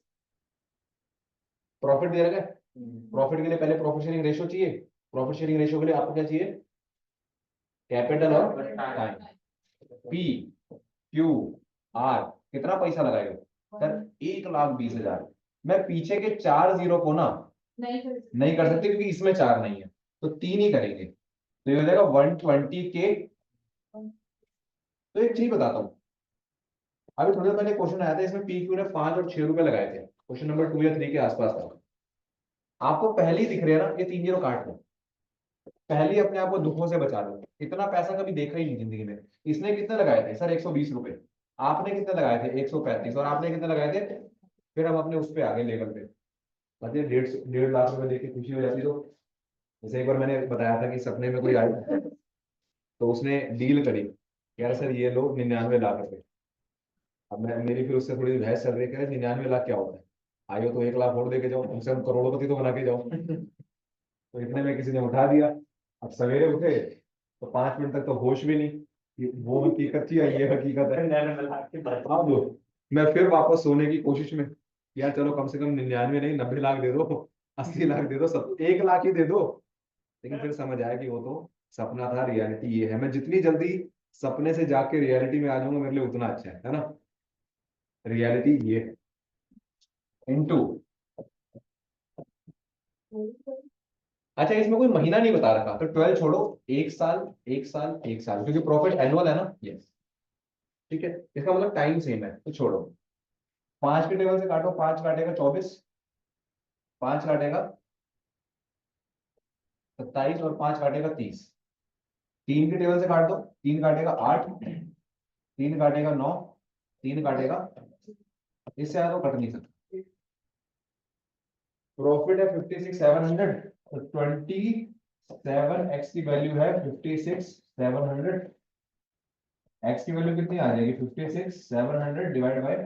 प्रॉफिट दे रहे हैं। प्रॉफिट के लिए पहले प्रॉफिट शेयरिंग रेशियो चाहिए। प्रॉफिट शेयरिंग रेशियो के लिए आपको क्या चाहिए, कैपिटल और टाइम। P Q R, कितना पैसा लगाएगा सर, 1,20,000। मैं पीछे के 4 जीरो को ना नहीं कर सकते, क्योंकि इसमें 4 नहीं है, तो 3 ही करेंगे। तो ये हो जाएगा 120K। तो एक चीज बताता हूँ, अभी थोड़ी देर पहले क्वेश्चन आया था, इसमें PQ ने 5 और 6 रुपए लगाए थे, क्वेश्चन नंबर 2 या 3 के आसपास था। आपको पहले ही दिख रहे हैं ना, ये 3 जीरो काट लो, पहले ही अपने आप को दुखों से बचा लो। इतना पैसा कभी देखा ही नहीं जिंदगी में। इसने कितने लगाए थे सर, 120 रुपए। आपने कितने लगाए थे, 135। और आपने कितने लगाए थे, फिर हम अपने उस पे आगे लेवल पे, मतलब 1.5 लाख रुपए देख के खुशी हो जाती। तो जैसे एक बार मैंने बताया था कि सपने में कोई आया, तो उसने डील करी, यार सर ये लो 99 लाख रुपए। अब मैं, मेरी फिर उससे थोड़ी बहस चल रही है, कह रहे 99 लाख क्या होता है, आइयो तो 1 लाख और दे के जाओ, हमसे हम करोड़पति तो बना के जाओ। तो इतने में किसी ने उठा दिया। अब सवेरे उठे तो 5 मिनट तक तो होश भी नहीं, कि वो हकीकत थी या ये हकीकत है। अब मैं फिर वापस सोने की कोशिश में, यार चलो कम से कम 99 नहीं 90 लाख दे दो, 80 लाख दे दो, सब 1 लाख ही दे दो। लेकिन फिर समझ आया कि वो तो सपना था, रियलिटी ये है। मैं जितनी जल्दी सपने से जाके रियलिटी में आ जाऊंगा, मेरे लिए उतना अच्छा है ना। रियलिटी ये है। इनटू, अच्छा इसमें कोई महीना नहीं बता रखा, तो 12 छोड़ो, 1 साल, 1 साल, 1 साल, क्योंकि प्रॉफिट एनुअल है ना। यस, ठीक है, इसका मतलब टाइम सेम है, तो छोड़ो। 5 के टेबल से काटो, 5 काटेगा 24, 5 काटेगा 27, और 5 काटेगा 30। 3 के टेबल से काट दो, 3 काटेगा 8, 3 काटेगा 9, 3 काटेगा, इससे ज्यादा तो कट नहीं सकता। प्रॉफिट है 56,700, तो 27x की वैल्यू है 56,700। x की वैल्यू कितनी आ जाएगी? 56,700 डिवाइड बाय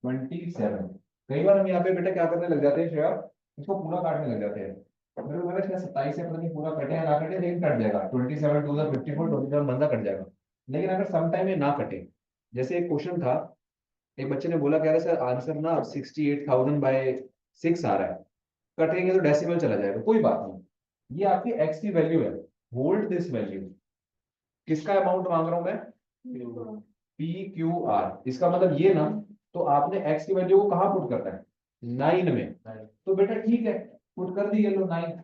27। कई बार हम यहाँ पे बेटा क्या करने लग जाते हैं श्रेया, इसको पूरा काटने लग जाते हैं। मेरे को लगा शायद 27 से पता नहीं पूरा कटे या ना कटे, लेकिन कट जाएगा। 27 टू 54, 27 बंदा कट जाएगा। लेकिन अगर सम टाइम ये ना कटे, जैसे एक क्वेश्चन था, एक बच्चे ने बोला कह रहा सर आंसर ना 68,000 बाय 6 आ रहा है, कटेंगे तो डेसिमल चला जाएगा। कोई बात नहीं, ये आपकी x की वैल्यू है, होल्ड दिस वैल्यू। किसका अमाउंट मांग रहा हूं मैं? PQR। इसका मतलब ये ना, तो आपने x की वैल्यू को कहां पुट करना है? 9 में। तो बेटा ठीक है, पुट कर दी, ये लो 9,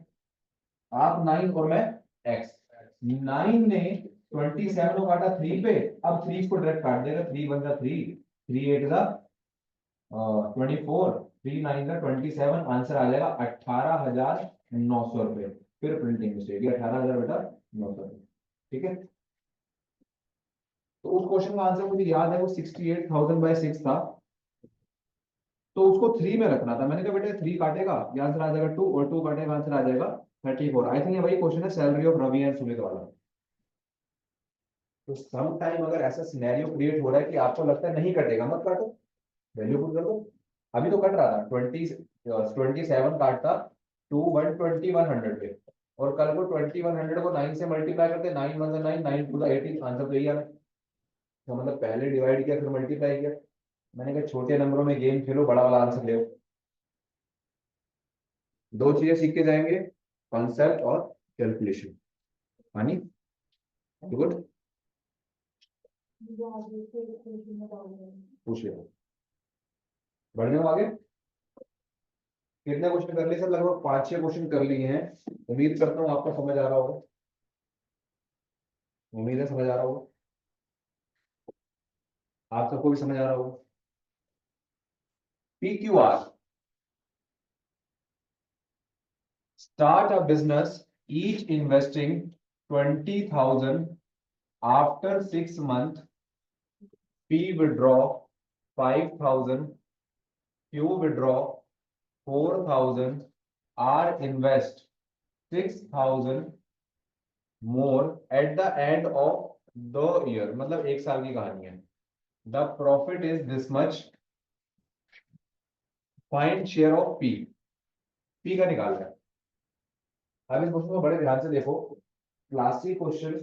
आप 9 और मैं x। 9 ने 27 को काटा 3 पे, अब 3 को डायरेक्ट काट देगा। 3 1 जा 3, 3 8 जा 24, 3 9 जा 27, आंसर आ जाएगा 18,900 रुपये। फिर प्रिंटिंग मिस्टेक, 18,000 बेटा 900। ठीक है, तो उस क्वेश्चन का आंसर मुझे याद है, वो 68,000 बाय 6 था, तो उसको 3 में रखना था। मैंने कहा बेटा 3 काटेगा, ये आंसर आ जाएगा 2, और 2 काटेगा, आंसर आ जाएगा 34। आई थिंक ये वही क्वेश्चन है salary of Ravi and Sumit वाला। तो सम टाइम अगर ऐसा सिनेरियो क्रिएट हो रहा है कि आपको लगता है नहीं कटेगा, मत काटो, वैल्यू पुट कर दो। अभी तो कट रहा था, 27 काटता टू 120 पे, और कल को 2100 को 9 से मल्टीप्लाई करते, 9 1 9, 9 टू 18, आंसर तो यही आ रहा है। तो मतलब पहले डिवाइड किया फिर मल्टीप्लाई किया। मैंने कहा छोटे नंबरों में गेम खेलो, बड़ा वाला आंसर ले। दो चीजें सीख के जाएंगे, कॉन्सेप्ट और कैलकुलेशन। मानी गुड, पूछ ले, बढ़ जाओ आगे। कितने क्वेश्चन कर लिए सर? लगभग 5-6 क्वेश्चन कर लिए हैं। उम्मीद करता हूँ आपको समझ आ रहा होगा, उम्मीद है समझ आ रहा होगा, आप सबको भी समझ आ रहा होगा। PQR, start a business, each investing 20,000, after 6 months P withdraw 5,000, Q withdraw 4,000, R invest 6,000 more at the end of the year। मतलब 1 साल की कहानी है। The profit is this much, find share of P। P का निकाल रहा है। अब इस क्वेश्चन को बड़े ध्यान से देखो। क्लासिक क्वेश्चन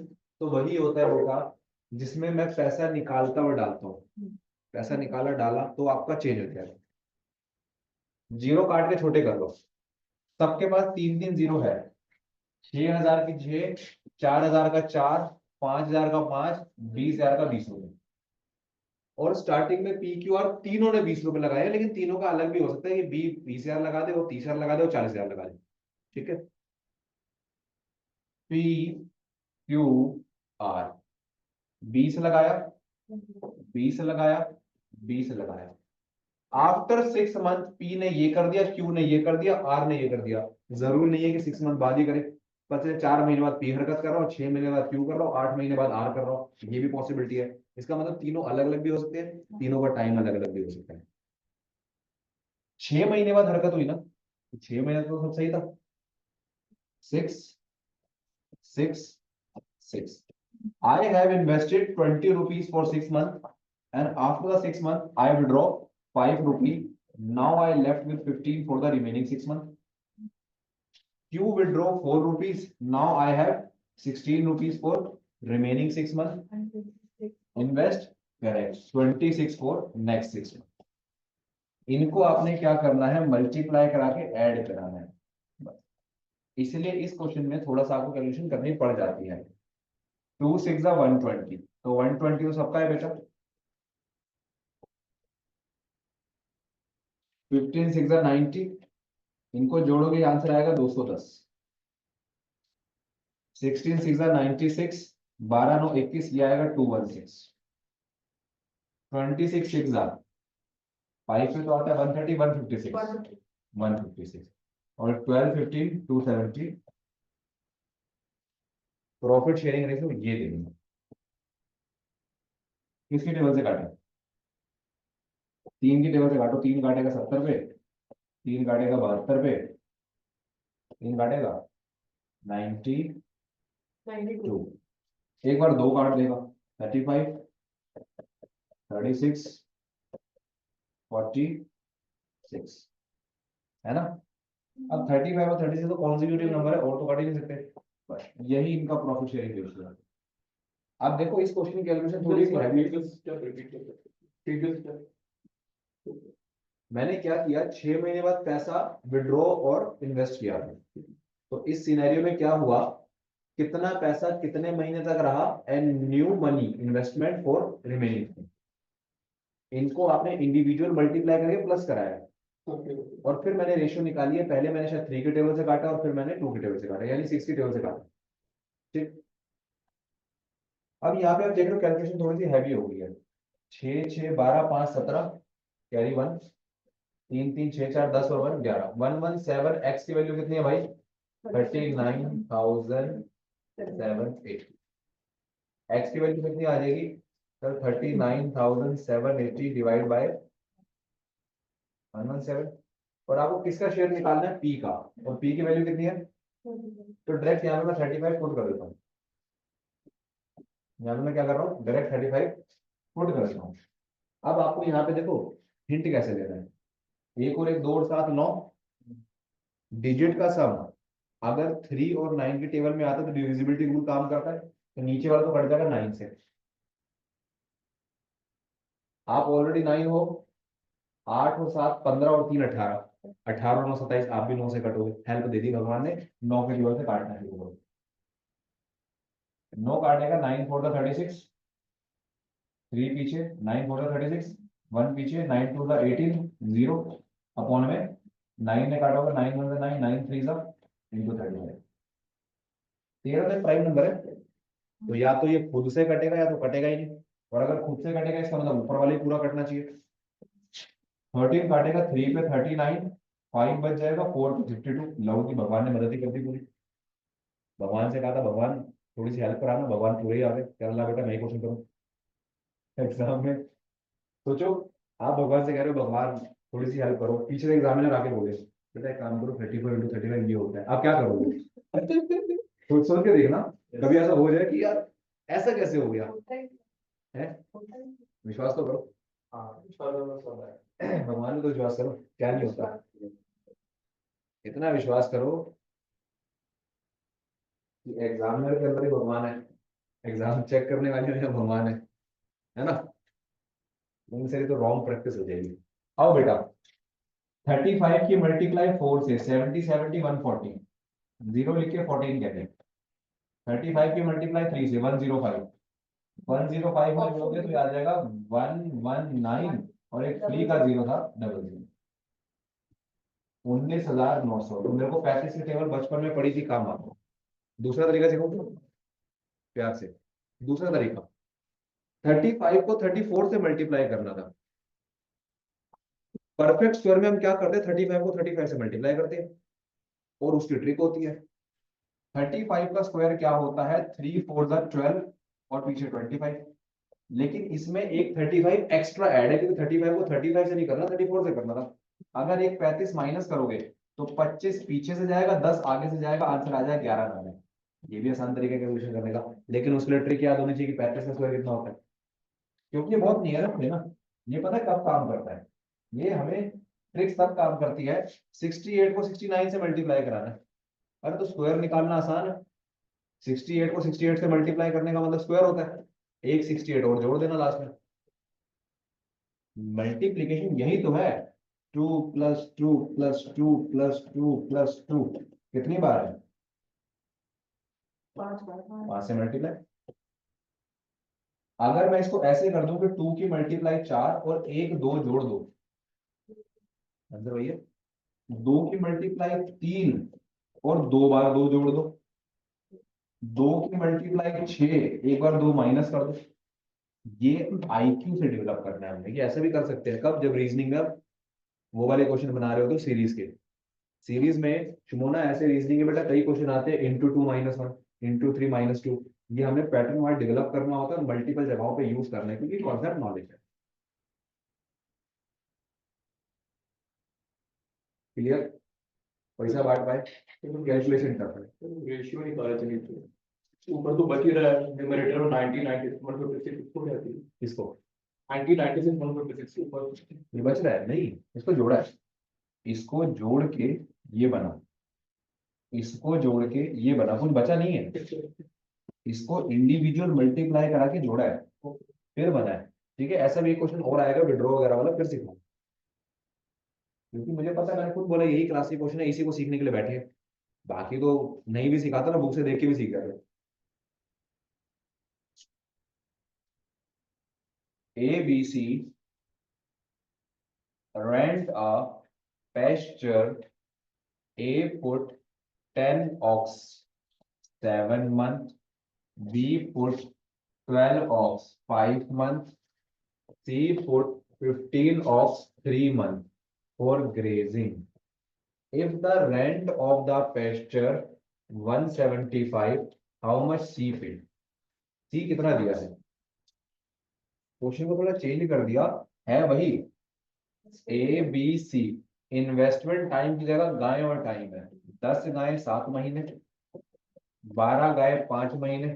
तो वही होता है बेटा जिसमें मैं पैसा निकालता हुआ डालता हूँ। पैसा निकाला डाला तो आपका चेंज हो जाएगा। जीरो काट के छोटे कर लो, सबके पास 3 जीरो है। 6,000 की 6, 4,000 का 4, 5,000 का 5, 20,000 का 20 रुपए। और स्टार्टिंग में PQR तीनों ने 20 रुपए लगाए, लेकिन तीनों का अलग भी हो सकता है कि बी 20,000 लगा दे, वो 30,000 लगा दे, वो 40,000 लगा दे। ठीक है, PQR 20 लगाया, 20 लगाया, 20 लगाया। आफ्टर 6 मंथ P ने ये कर दिया, Q ने ये कर दिया, R ने ये कर दिया। जरूरी नहीं है कि 6 मंथ बाद ही करे, पता 4 महीने बाद P हरकत कर रहा हूँ, 6 महीने बाद Q कर रहा हूँ, 8 महीने बाद R कर रहा हूँ, ये भी पॉसिबिलिटी है। इसका मतलब तीनों अलग अलग भी हो सकते हैं, तीनों का टाइम अलग अलग भी हो सकता है। 6 महीने बाद हरकत हुई ना, 6 महीने तो सब सही था। 6 6 6, I have invested 20 rupees for 6 months, and after the 6 months I withdraw 5 rupees. Now I left with 15 for the remaining 6 months. Q withdraw 4 rupees. Now I have 16 rupees for remaining 6 months. Invest, correct, 26 for next 6 months. इनको आपने क्या करना है? Multiply करा के add कराना है। इसलिए इस क्वेश्चन में थोड़ा सा आपको कैलकुलेशन करनी पड़ जाती है। 2 6 120, तो 120 तो सबका है बेटा। 15 6 90, इनको जोड़ोगे आंसर आएगा 210। 16 6 96, 12 9 21, ये आएगा 216। 26 6 5 पे तो आता है 130, 156, 156, और 12 15 270। प्रॉफिट शेयरिंग रेशियो ये देंगे। किसकी टेबल से काटे? 3 की टेबल से काटो, 3 काटेगा 70 पे, 3 काटेगा 72 पे, 3 काटेगा 92, 92 एक बार 2 काट देगा 35, 36, 46, है ना? अब 35 और 36 तो कॉन्जिक्यूटिव नंबर है और तो काट ही नहीं सकते, बस यही इनका प्रॉफिट शेयरिंग रेशियो है। अब देखो इस क्वेश्चन की कैलकुलेशन थोड़ी सी हैवी है। मैंने क्या किया, 6 महीने बाद पैसा विड्रॉ और इन्वेस्ट किया, तो इस सिनेरियो में क्या हुआ, कितना पैसा कितने महीने तक रहा and new money investment for remaining, इनको आपने इंडिविजुअल मल्टीप्लाई करके प्लस कराया और फिर मैंने रेशियो निकाली है। पहले मैंने शायद 3 के टेबल से काटा और फिर मैंने 2 के टेबल से काटा, यानी 6 की टेबल से काटा। ठीक, अब यहाँ पे आप देख रहे हो कैलकुलेशन थोड़ी सी हैवी हो गई है। 6 6 12 5 17 कैरी 1, 3 3 6 4 10 और 1 11, 117, एक्स की वैल्यू कितनी है भाई? 39,780। एक्स की वैल्यू कितनी आ जाएगी सर? 39,780 डिवाइड बाय 117, और आपको किसका शेयर निकालना है? पी का, और पी की वैल्यू कितनी है? तो डायरेक्ट यहाँ पे मैं 35 पुट कर देता हूँ, यहाँ पे मैं क्या कर रहा हूँ, डायरेक्ट 35 पुट कर देता हूँ। अब आपको यहाँ पे देखो हिंट कैसे लेना है, 1 और 1 2 और 7 9, डिजिट का सम अगर 3 और 9 की टेबल में आता है तो डिविजिबिलिटी रूल काम करता है, तो नीचे वाला तो कट जाएगा 9 से। आप ऑलरेडी 9 हो, 8 और 7 15 और 3 18, 18 और 9 27, आप भी 9 से कटोगे, हेल्प दे दी भगवान ने, 9 की टेबल से काटना शुरू करो। 9 काटेगा, 9 4 द 36, 3 पीछे, 9 4 द 36, 1 पीछे, 9 2 द 18, 0 अपॉन में 9 ने काटा होगा, 9 1 द 9, 9 3 द इंटू 35। 13 में प्राइम नंबर है, तो या तो ये खुद से कटेगा या तो कटेगा ही नहीं, और अगर खुद से कटेगा इसका मतलब ऊपर वाले ही पूरा कटना चाहिए। 13 काटेगा, 3 पे 39, 5 बच जाएगा, 4 पे 52, लव की भगवान ने मदद ही कर दी पूरी। भगवान से कहा था भगवान थोड़ी सी हेल्प कराना, भगवान पूरे ही आ गए, क्या अल्लाह बेटा मैं ही क्वेश्चन करूँ एग्जाम में। सोचो आप भगवान से कह रहे हो भगवान थोड़ी सी हेल्प करो, पीछे से एग्जामिनर आके बोले बेटा एक काम करो 34 इंटू 35 ये होता है, आप क्या करोगे? सोच सोच के देखना, कभी ऐसा हो जाए कि यार ऐसा कैसे हो गया है, विश्वास तो करो। भगवान में तो विश्वास करो, क्या नहीं होता, इतना विश्वास करो कि एग्जामिनर के अंदर ही भगवान है, एग्जाम चेक करने वाले में भगवान है ना? उनसे तो रॉन्ग प्रैक्टिस हो जाएगी। आओ बेटा 35 की मल्टीप्लाई 4 से 70 70 140, 0 लिख के 14 कहते हैं। 35 की मल्टीप्लाई 3 से 105, 105 में जोड़ोगे तो आ जाएगा 119, और एक 3 का 0 था, डबल 0, 19,900। तो मेरे को 35 की टेबल बचपन में पड़ी थी, काम आपको दूसरा तरीका सिखाऊं प्यार से। दूसरा तरीका 35 को 34 से मल्टीप्लाई करना था। परफेक्ट स्क्वायर में हम क्या करते हैं, 35 को 35 से मल्टीप्लाई करते हैं, और उसकी ट्रिक होती है 35 का स्क्वायर क्या होता है, 3 4 12 और पीछे 25, लेकिन इसमें एक 35 एक्स्ट्रा ऐड है, क्योंकि 35 को 35 से नहीं करना, 34 से करना था। अगर एक 35 माइनस करोगे तो 25 पीछे से जाएगा, 10 आगे से जाएगा, आंसर आ जाएगा 11 9। ये भी आसान तरीका कैलकुलेशन करने का, लेकिन उसके लिए ट्रिक याद होनी चाहिए कि 35 का स्क्वायर कितना होता है, क्योंकि ये बहुत नियरेस्ट है ना, ये पता है कब काम करता है, ये हमें ट्रिक्स तब काम करती है 68 को 69 से मल्टीप्लाई कराना है। अरे तो स्क्वायर निकालना आसान है, 68 को 68 से मल्टीप्लाई करने का मतलब स्क्वायर होता है, एक 68 और जोड़ देना लास्ट में। मल्टीप्लीकेशन यही तो है, 2 + 2 + 2 + 2 + 2, कितनी बार है? 5 बार 5 से मल्टीप्लाई। अगर मैं इसको ऐसे कर दूं कि 2 की मल्टीप्लाई 4 और 1 2 जोड़ दो, आंसर वही है। 2 की मल्टीप्लाई 3 और 2 बार 2 जोड़ दो, 2 की मल्टीप्लाई 6, एक बार 2 माइनस कर दो। ये आईक्यू से डेवलप करना है हमने, ये ऐसे भी कर सकते हैं, कब? जब रीजनिंग में आप वो वाले क्वेश्चन बना रहे हो तो सीरीज के, सीरीज में शुमोना ऐसे रीजनिंग के बेटा कई क्वेश्चन आते हैं, इंटू 2 - 1, इंटू 3 - 2, ये हमें पैटर्न वाइज डेवलप करना होता है, मल्टीपल जगहों पे यूज करने के लिए कॉन्सेप्ट नॉलेज है। क्लियर? पैसा बांट पाए कैलकुलेशन कर पाए। रेशियो निकाला चाहिए तो ऊपर तो बच ही रहा है न्यूमरेटर में 90 96 156 हो जाती है। इसको 90 96 156 ऊपर ये बच रहा है नहीं, इसको जोड़ा है, इसको जोड़ के ये बना, इसको जोड़ के ये बना, कुछ बचा नहीं है, इसको इंडिविजुअल मल्टीप्लाई करा के जोड़ा है फिर बना है। ठीक है, ऐसा भी एक क्वेश्चन और आएगा विड्रॉ वगैरह वाला, फिर सीखो, क्योंकि मुझे पता है, मैंने खुद बोला यही क्लासिक क्वेश्चन है, इसी को सीखने के लिए बैठे हैं। बाकी तो नहीं भी सिखाता ना, बुक से देख के भी सीख जाते। ABC rent a pasture, A put 10 ox 7 months, B put 12 ox 5 months, C put 15 ox 3 months for grazing. If the rent of the pasture 175, how much C paid? C कितना दिया है? क्वेश्चन को थोड़ा चेंज कर दिया, है वही ABC। Investment time की जगह गाय और टाइम है। 10 गाय 7 महीने, 12 गाय 5 महीने,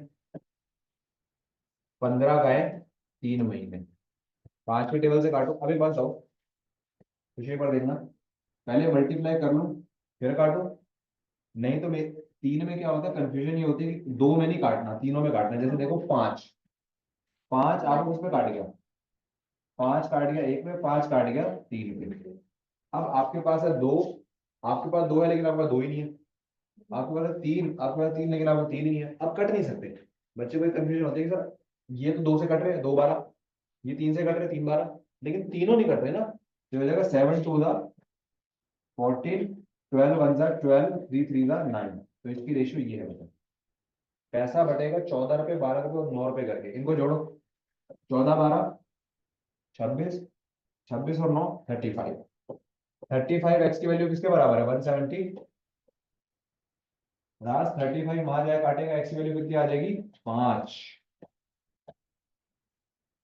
15 गाय 3 महीने। 5 के टेबल से काटो। अभी बात बताओ, पिछले पर देखना, पहले मल्टीप्लाई कर लो फिर काटो। नहीं तो मैं 3 में क्या होता है, कंफ्यूजन ये होती है कि 2 में नहीं काटना, तीनों में काटना। जैसे देखो 5, 5 आप उसमें काट गया, 5 काट गया एक में, 5 काट गया 3 में। अब आपके पास है 2, आपके पास 2 है लेकिन आपके पास 2 ही नहीं है। आपके पास है 3, आपके पास 3 लेकिन आपके पास 3 ही नहीं है। अब कट नहीं सकते। बच्चे को कंफ्यूजन होती है कि सर ये तो 2 से कट रहे हैं 2 12, ये 3 से कट रहे हैं 3 12, लेकिन तीनों नहीं कट रहे ना। तो हो जाएगा 7 2 14, 12 1 12, 3 3 9। तो इसकी रेशियो ये है मतलब, पैसा बटेगा 14 रुपए 12 रुपए और 9 रुपए करके। इनको जोड़ो, 14 12 26, 26 और 9 35। 35 एक्स की वैल्यू किसके बराबर है? 170। राज 35 वहां जाए काटेगा, एक्स की वैल्यू कितनी आ जाएगी? 5।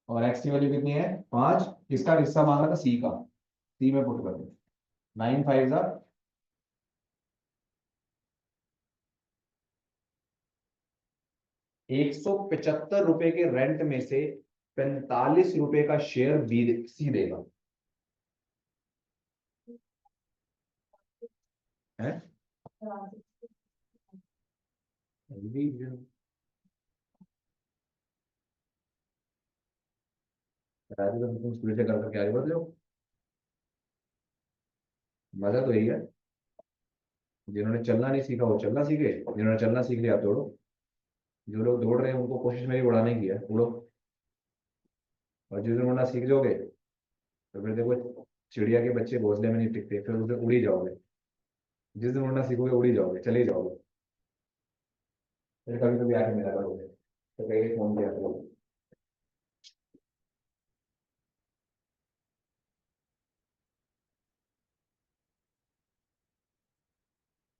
और एक्स की वैल्यू कितनी है? 5। किसका हिस्सा मांगा था? सी का। सी में पुट कर दो। 9 5 जा 175 रुपए के रेंट में से 45 रुपए का शेयर बी सी देगा है। राजू तुम स्कूल से कर करके आगे बढ़ जाओ। मजा तो यही है, जिन्होंने चलना नहीं सीखा वो चलना सीखे, जिन्होंने चलना सीख लिया आप दौड़ो। जो लोग दौड़ रहे हैं उनको कोशिश मेरी उड़ाने की है, उड़ो। और जिस दिन उड़ना सीख जाओगे तो फिर देखो, चिड़िया के बच्चे घोंसले में नहीं टिकते, फिर उस दिन उड़ी जाओगे। जिस दिन उड़ना सीखोगे उड़ी जाओगे, चले ही जाओगे। फिर कभी कभी आके मिला करोगे तो कहीं फोन किया करोगे।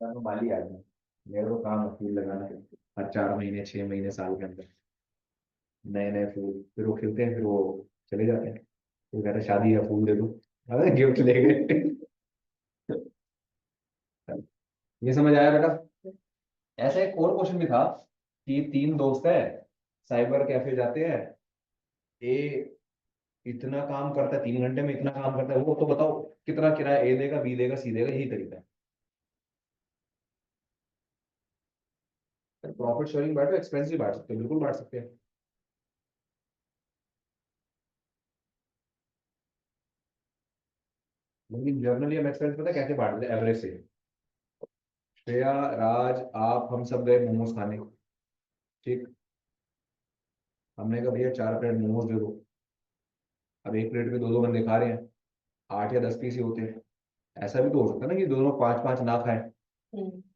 मैं तो माली आदमी, मेरा तो काम है फूल लगाना है। हर 4 महीने 6 महीने साल के अंदर नए नए फूल, फिर वो खिलते हैं, फिर वो चले जाते हैं। फिर कहते हैं शादी है फूल दे दो, अरे गिफ्ट ले गए। ये समझ आया बेटा? ऐसा एक और क्वेश्चन भी था कि 3 दोस्त है, साइबर कैफे जाते हैं। ए इतना काम करता है, 3 घंटे में इतना काम करता है, वो तो बताओ कितना किराया ए देगा, बी देगा, सी देगा। यही तरीका है। प्रॉफिट शेयरिंग बांटो, एक्सपेंसिव बांट सकते हो, बिल्कुल बांट सकते हैं। लेकिन जर्नली हम एक्सपेंस पता है कैसे बांटते हैं? एवरेज से। श्रेया, राज, आप, हम सब गए मोमोज खाने। ठीक, हमने कहा भैया 4 प्लेट मोमोज दे दो। अब एक प्लेट पे दो दो बंदे खा रहे हैं, 8 या 10 पीस ही होते हैं। ऐसा भी तो हो सकता है ना कि दोनों 5 5 ना खाएं,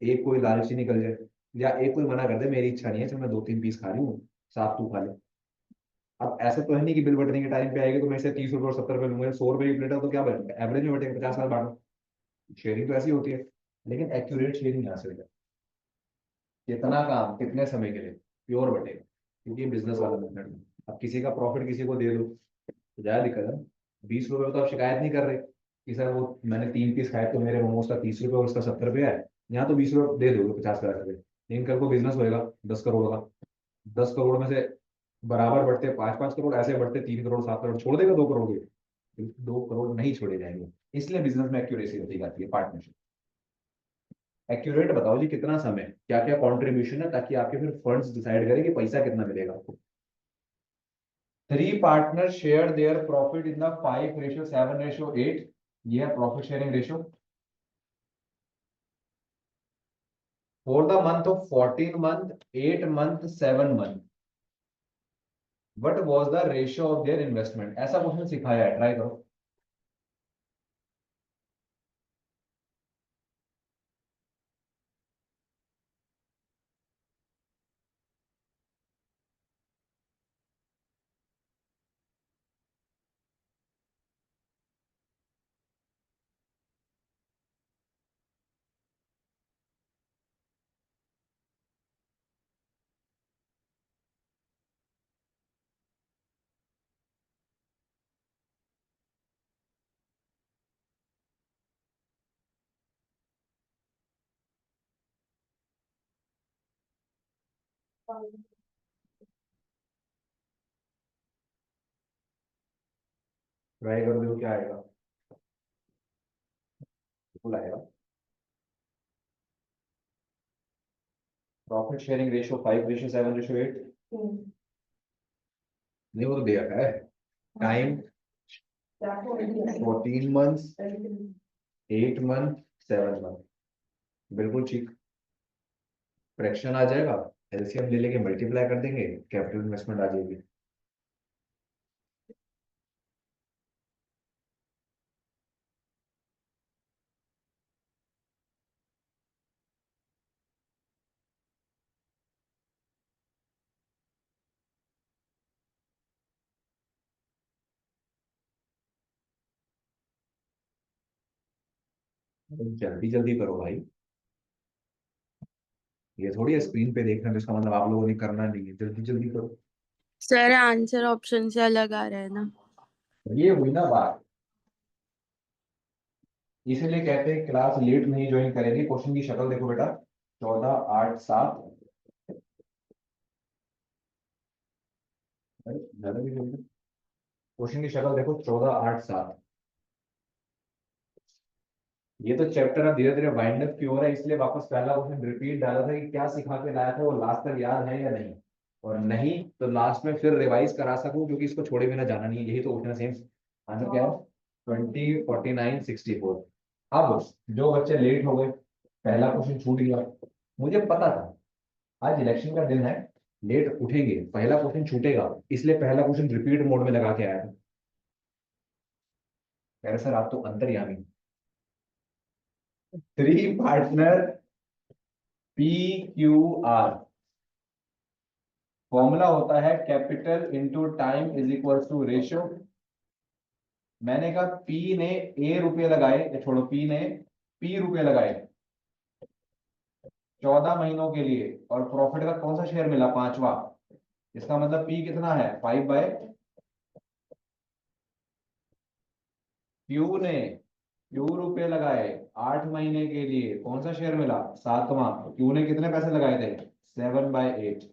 एक कोई लालची निकल जाए, या एक कोई मना कर दे मेरी इच्छा नहीं है, चल मैं 2 3 पीस खा रही हूँ, साफ तू खा ले। अब ऐसा तो है नहीं कि बिल बटने के टाइम पे आएगी तो मैं इसे 30 रुपये और 70 रुपये लूंगा। 100 रुपये की प्लेट है तो क्या बचेगा? एवरेज में बटेगा, 50 साल बांटो। शेयरिंग तो ऐसी होती है, लेकिन एक्यूरेट शेयरिंग यहाँ से हो जाए। कितना काम कितने समय के लिए। प्योर बटेगा, क्योंकि बिजनेस वाला मेथड है। अब किसी का प्रॉफिट किसी को दे दो तो ज्यादा दिक्कत है। 20 रुपए तो आप शिकायत नहीं कर रहे कि सर वो मैंने 3 पीस खाए तो मेरे मोमोज का 30 रुपये और उसका 70 रुपये है। यहाँ तो 20 रुपये दे दोगे, 50 50 रुपये, लेकिन कल को बिजनेस होएगा 10 करोड़ का। 10 करोड़ में से बराबर बढ़ते 5 5 करोड़, ऐसे बढ़ते 3 करोड़ 7 करोड़, छोड़ देगा 2 करोड़ के? 2 करोड़ नहीं छोड़े जाएंगे। इसलिए बिजनेस में एक्यूरेसी रखी जाती है, पार्टनरशिप। एक्यूरेट बताओ जी कितना समय, क्या क्या कंट्रीब्यूशन है, ताकि आपके फिर फंड्स डिसाइड करें कि पैसा कितना मिलेगा आपको। 3 partner share their profit in the 5:7:8। ये है profit sharing ratio for the month of 14 month, 8 month, 7 month. What was the ratio of their investment? ऐसा क्वेश्चन सिखाया है, ट्राई करो। ट्राई करो, देखो क्या आएगा। बिल्कुल आएगा। Profit sharing ratio 5:7:8। नहीं, वो तो दे रखा है। Time 14 months, 8 month, 7 month. बिल्कुल ठीक। फ्रैक्शन आ जाएगा, एलसीएम ले लेके मल्टीप्लाई कर देंगे, कैपिटल इन्वेस्टमेंट आ जाएगी। जल्दी जल्दी करो भाई, ये थोड़ी है स्क्रीन पे देखना तो इसका मतलब आप लोगों ने करना नहीं है। जल्दी जल्दी करो। सर आंसर ऑप्शन से अलग आ रहा है ना। ये हुई ना बात, इसीलिए कहते हैं क्लास लेट नहीं ज्वाइन करेंगे। क्वेश्चन की शक्ल देखो बेटा, 14 8 7। ज्यादा भी क्वेश्चन की शक्ल देखो, 14 8 7। ये तो चैप्टर अब धीरे धीरे वाइंड अप की हो रहा है, इसलिए वापस पहला क्वेश्चन रिपीट डाला था कि क्या सिखा के लाया था, वो लास्ट तक याद है या नहीं। और नहीं तो लास्ट में फिर रिवाइज करा सकूं, क्योंकि इसको छोड़े बिना जाना नहीं है। यही तो क्वेश्चन है सेम। आंसर क्या है? 20 49 64। अब जो बच्चे लेट हो गए, पहला क्वेश्चन छूट गया, मुझे पता था आज इलेक्शन का दिन है, लेट उठेंगे, पहला क्वेश्चन छूटेगा, इसलिए पहला क्वेश्चन रिपीट मोड में लगा के आया था। कह रहे सर आप तो अंतर्यामी। 3 पार्टनर PQR, फॉर्मूला होता है capital into time is equal to ratio. मैंने कहा P ने A रुपए लगाए, या छोड़ो, P ने P रुपए लगाए 14 महीनों के लिए, और प्रॉफिट का कौन सा शेयर मिला? 5वां। इसका मतलब P कितना है? 5 Q ने Q रुपए लगाए 8 महीने के लिए, कौन सा शेयर मिला? 7वां। Q ने कितने पैसे लगाए थे? 7/8।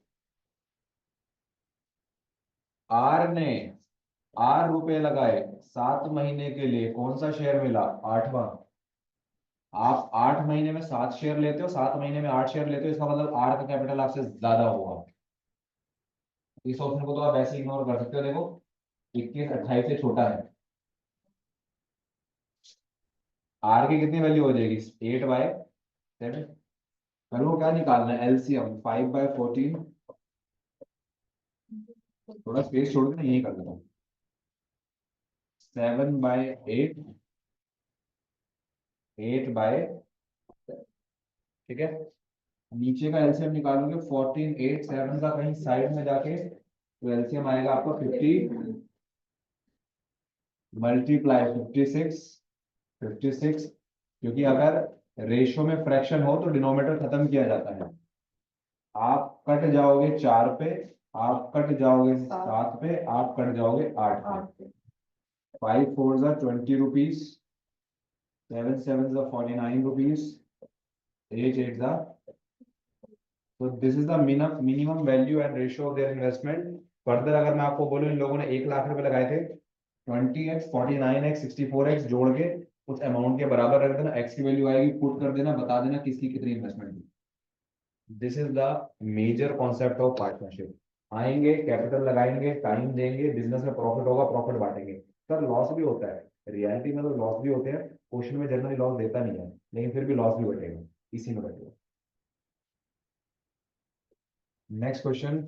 R ने R रुपए लगाए 7 महीने के लिए, कौन सा शेयर मिला? 8वां। आप 8 महीने में 7 शेयर लेते हो, 7 महीने में 8 शेयर लेते हो, इसका मतलब R का कैपिटल आपसे ज्यादा होगा। इस ऑप्शन को तो आप ऐसे इग्नोर कर सकते हो। देखो 21 28 से छोटा है। R की कितनी वैल्यू हो जाएगी? 8/7। करो क्या निकालना है? एलसीएम 5/14। थोड़ा स्पेस छोड़ के ना यही कर देता हूँ। 7/8, 8/, ठीक है। नीचे का एलसीएम निकालोगे 14 8 7 का कहीं साइड में जाके, तो एलसीएम आएगा आपका 50 मल्टीप्लाई 56। क्योंकि अगर रेशियो में फ्रैक्शन हो तो डिनोमिनेटर खत्म किया जाता है। आप कट जाओगे 4 पे, आप कट जाओगे सात। 7 पे, आप कट जाओगे 8 पे। 8 पे 5 4s are 20 rupees, 7 7s are 49 rupees, 8 8s are, so this is the minimum value and ratio of their investment. Further अगर मैं आपको बोलूं इन लोगों ने 1 लाख रुपए लगाए थे, 20x 49x 64x जोड़ के उस अमाउंट के बराबर रख देना, x की वैल्यू आएगी, पुट कर देना, बता देना किसकी कितनी इन्वेस्टमेंट थी। This is the major concept of partnership. आएंगे, कैपिटल लगाएंगे, टाइम देंगे, बिजनेस में प्रॉफिट होगा, प्रॉफिट बांटेंगे। सर लॉस भी होता है, रियलिटी में तो लॉस भी होते हैं, क्वेश्चन में जनरली लॉस देता नहीं है, लेकिन फिर भी लॉस भी बटेगा, इसी में बटेगा। Next question,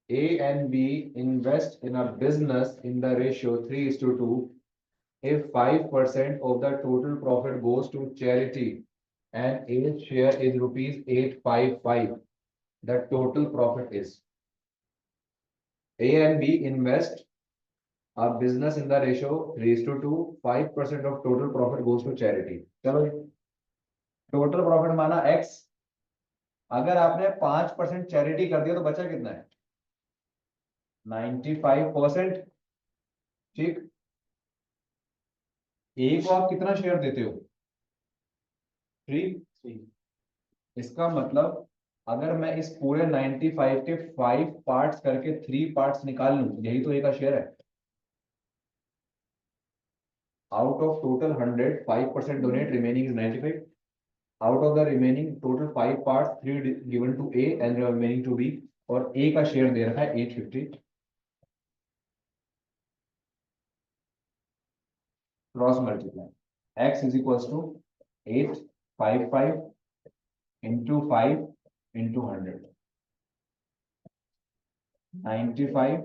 A and B invest in a business in the ratio 3:2. If 5% of the total profit goes to charity and A share is rupees 855, the total profit is. A and B invest a business in the ratio 3:2. 5% of total profit goes to charity. चलो total profit माना X, अगर आपने 5% charity कर दिया तो बचा कितना है? 95%। ठीक, ए को आप कितना शेयर देते हो? 3। इसका मतलब अगर मैं इस पूरे 95 के 5 पार्ट्स करके 3 पार्ट्स निकाल लूं, यही तो ए का शेयर है। Out of total 100, 5% donate, remaining is 95। Out of the remaining total 5 parts, 3 given to A and remaining to B, और ए का शेयर दे रखा है 850। Cross multiply, x is equals to 855 into 5 into 100, 95।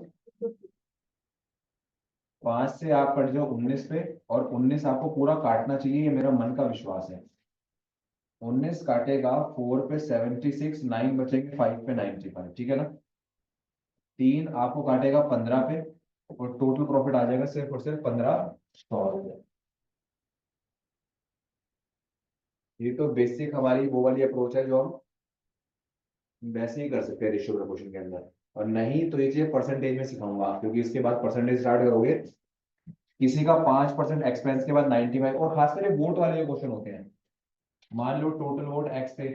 5 से आप कट जाओ 19 पे, और 19 आपको पूरा काटना चाहिए, ये मेरा मन का विश्वास है। 19 काटेगा 4 पे 76, 9 बचेंगे 5 पे 95, ठीक है ना। 3 आपको काटेगा 15 पे, और टोटल प्रॉफिट आ जाएगा सिर्फ और सिर्फ 1500। ये तो बेसिक हमारी वो वाली अप्रोच है जो हम वैसे ही कर सकते हैं रेशियो प्रपोर्शन के अंदर, और नहीं तो ये चीज परसेंटेज में सिखाऊंगा, क्योंकि इसके बाद परसेंटेज स्टार्ट करोगे, किसी का 5% एक्सपेंस के बाद 95, और खासकर वोट वाले क्वेश्चन होते हैं। मान लो टोटल वोट एक्स थे,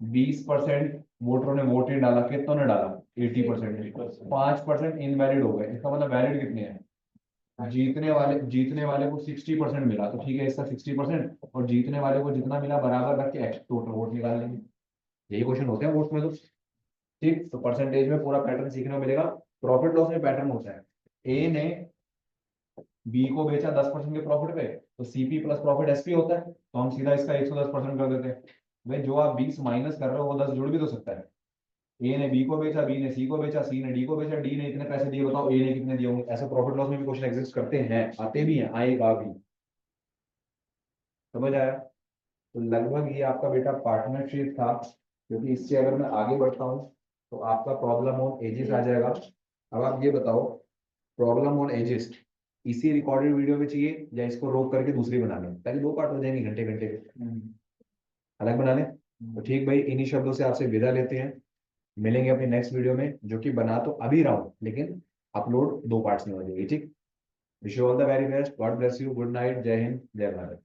20% वोटरों ने वोट नहीं डाला, कितनों ने डाला? 80%। 5% इनवैलिड हो गए, इसका मतलब वैलिड कितने हैं? जीतने वाले को 60% मिला, तो ठीक है, इसका 60%, और जीतने वाले को जितना मिला बराबर रख के टोटल वोट निकाल लेंगे। यही क्वेश्चन होते हैं वोट में तो। ठीक, तो परसेंटेज में पूरा पैटर्न सीखने को मिलेगा। प्रॉफिट लॉस में पैटर्न होता है, ए ने बी को बेचा 10% के प्रॉफिट पे, तो सीपी प्लस प्रॉफिट एसपी होता है, तो हम सीधा इसका 110% कर देते हैं। भाई जो आप 20 माइनस कर रहे हो वो 10 जुड़ भी तो सकता है। ए ने बी को बेचा, बी ने सी को बेचा, सी ने डी को बेचा, डी ने इतने पैसे दिए, बताओ ए ने कितने दिए होंगे। ऐसे प्रॉफिट लॉस में भी क्वेश्चन एग्जिस्ट करते हैं, आते भी हैं, आएगा भी। समझ आया? तो लगभग ये आपका बेटा पार्टनरशिप था, क्योंकि इससे अगर मैं आगे बढ़ता हूँ तो आपका प्रॉब्लम ऑन एजेस आ जाएगा। अब आप ये बताओ, प्रॉब्लम ऑन एजेस इसी रिकॉर्डेड वीडियो में चाहिए या इसको रोक करके दूसरी बना लें? पहले 2 पार्ट हो जाएंगे, घंटे घंटे के, अलग बना लें। तो ठीक भाई, इन्हीं शब्दों से आपसे विदा लेते हैं, मिलेंगे अपनी नेक्स्ट वीडियो में, जो कि बना तो अभी रहा हूं लेकिन अपलोड 2 पार्ट्स में हो जाएगी। ठीक, wish you all the very best, God bless you, good night, जय हिंद, जय भारत।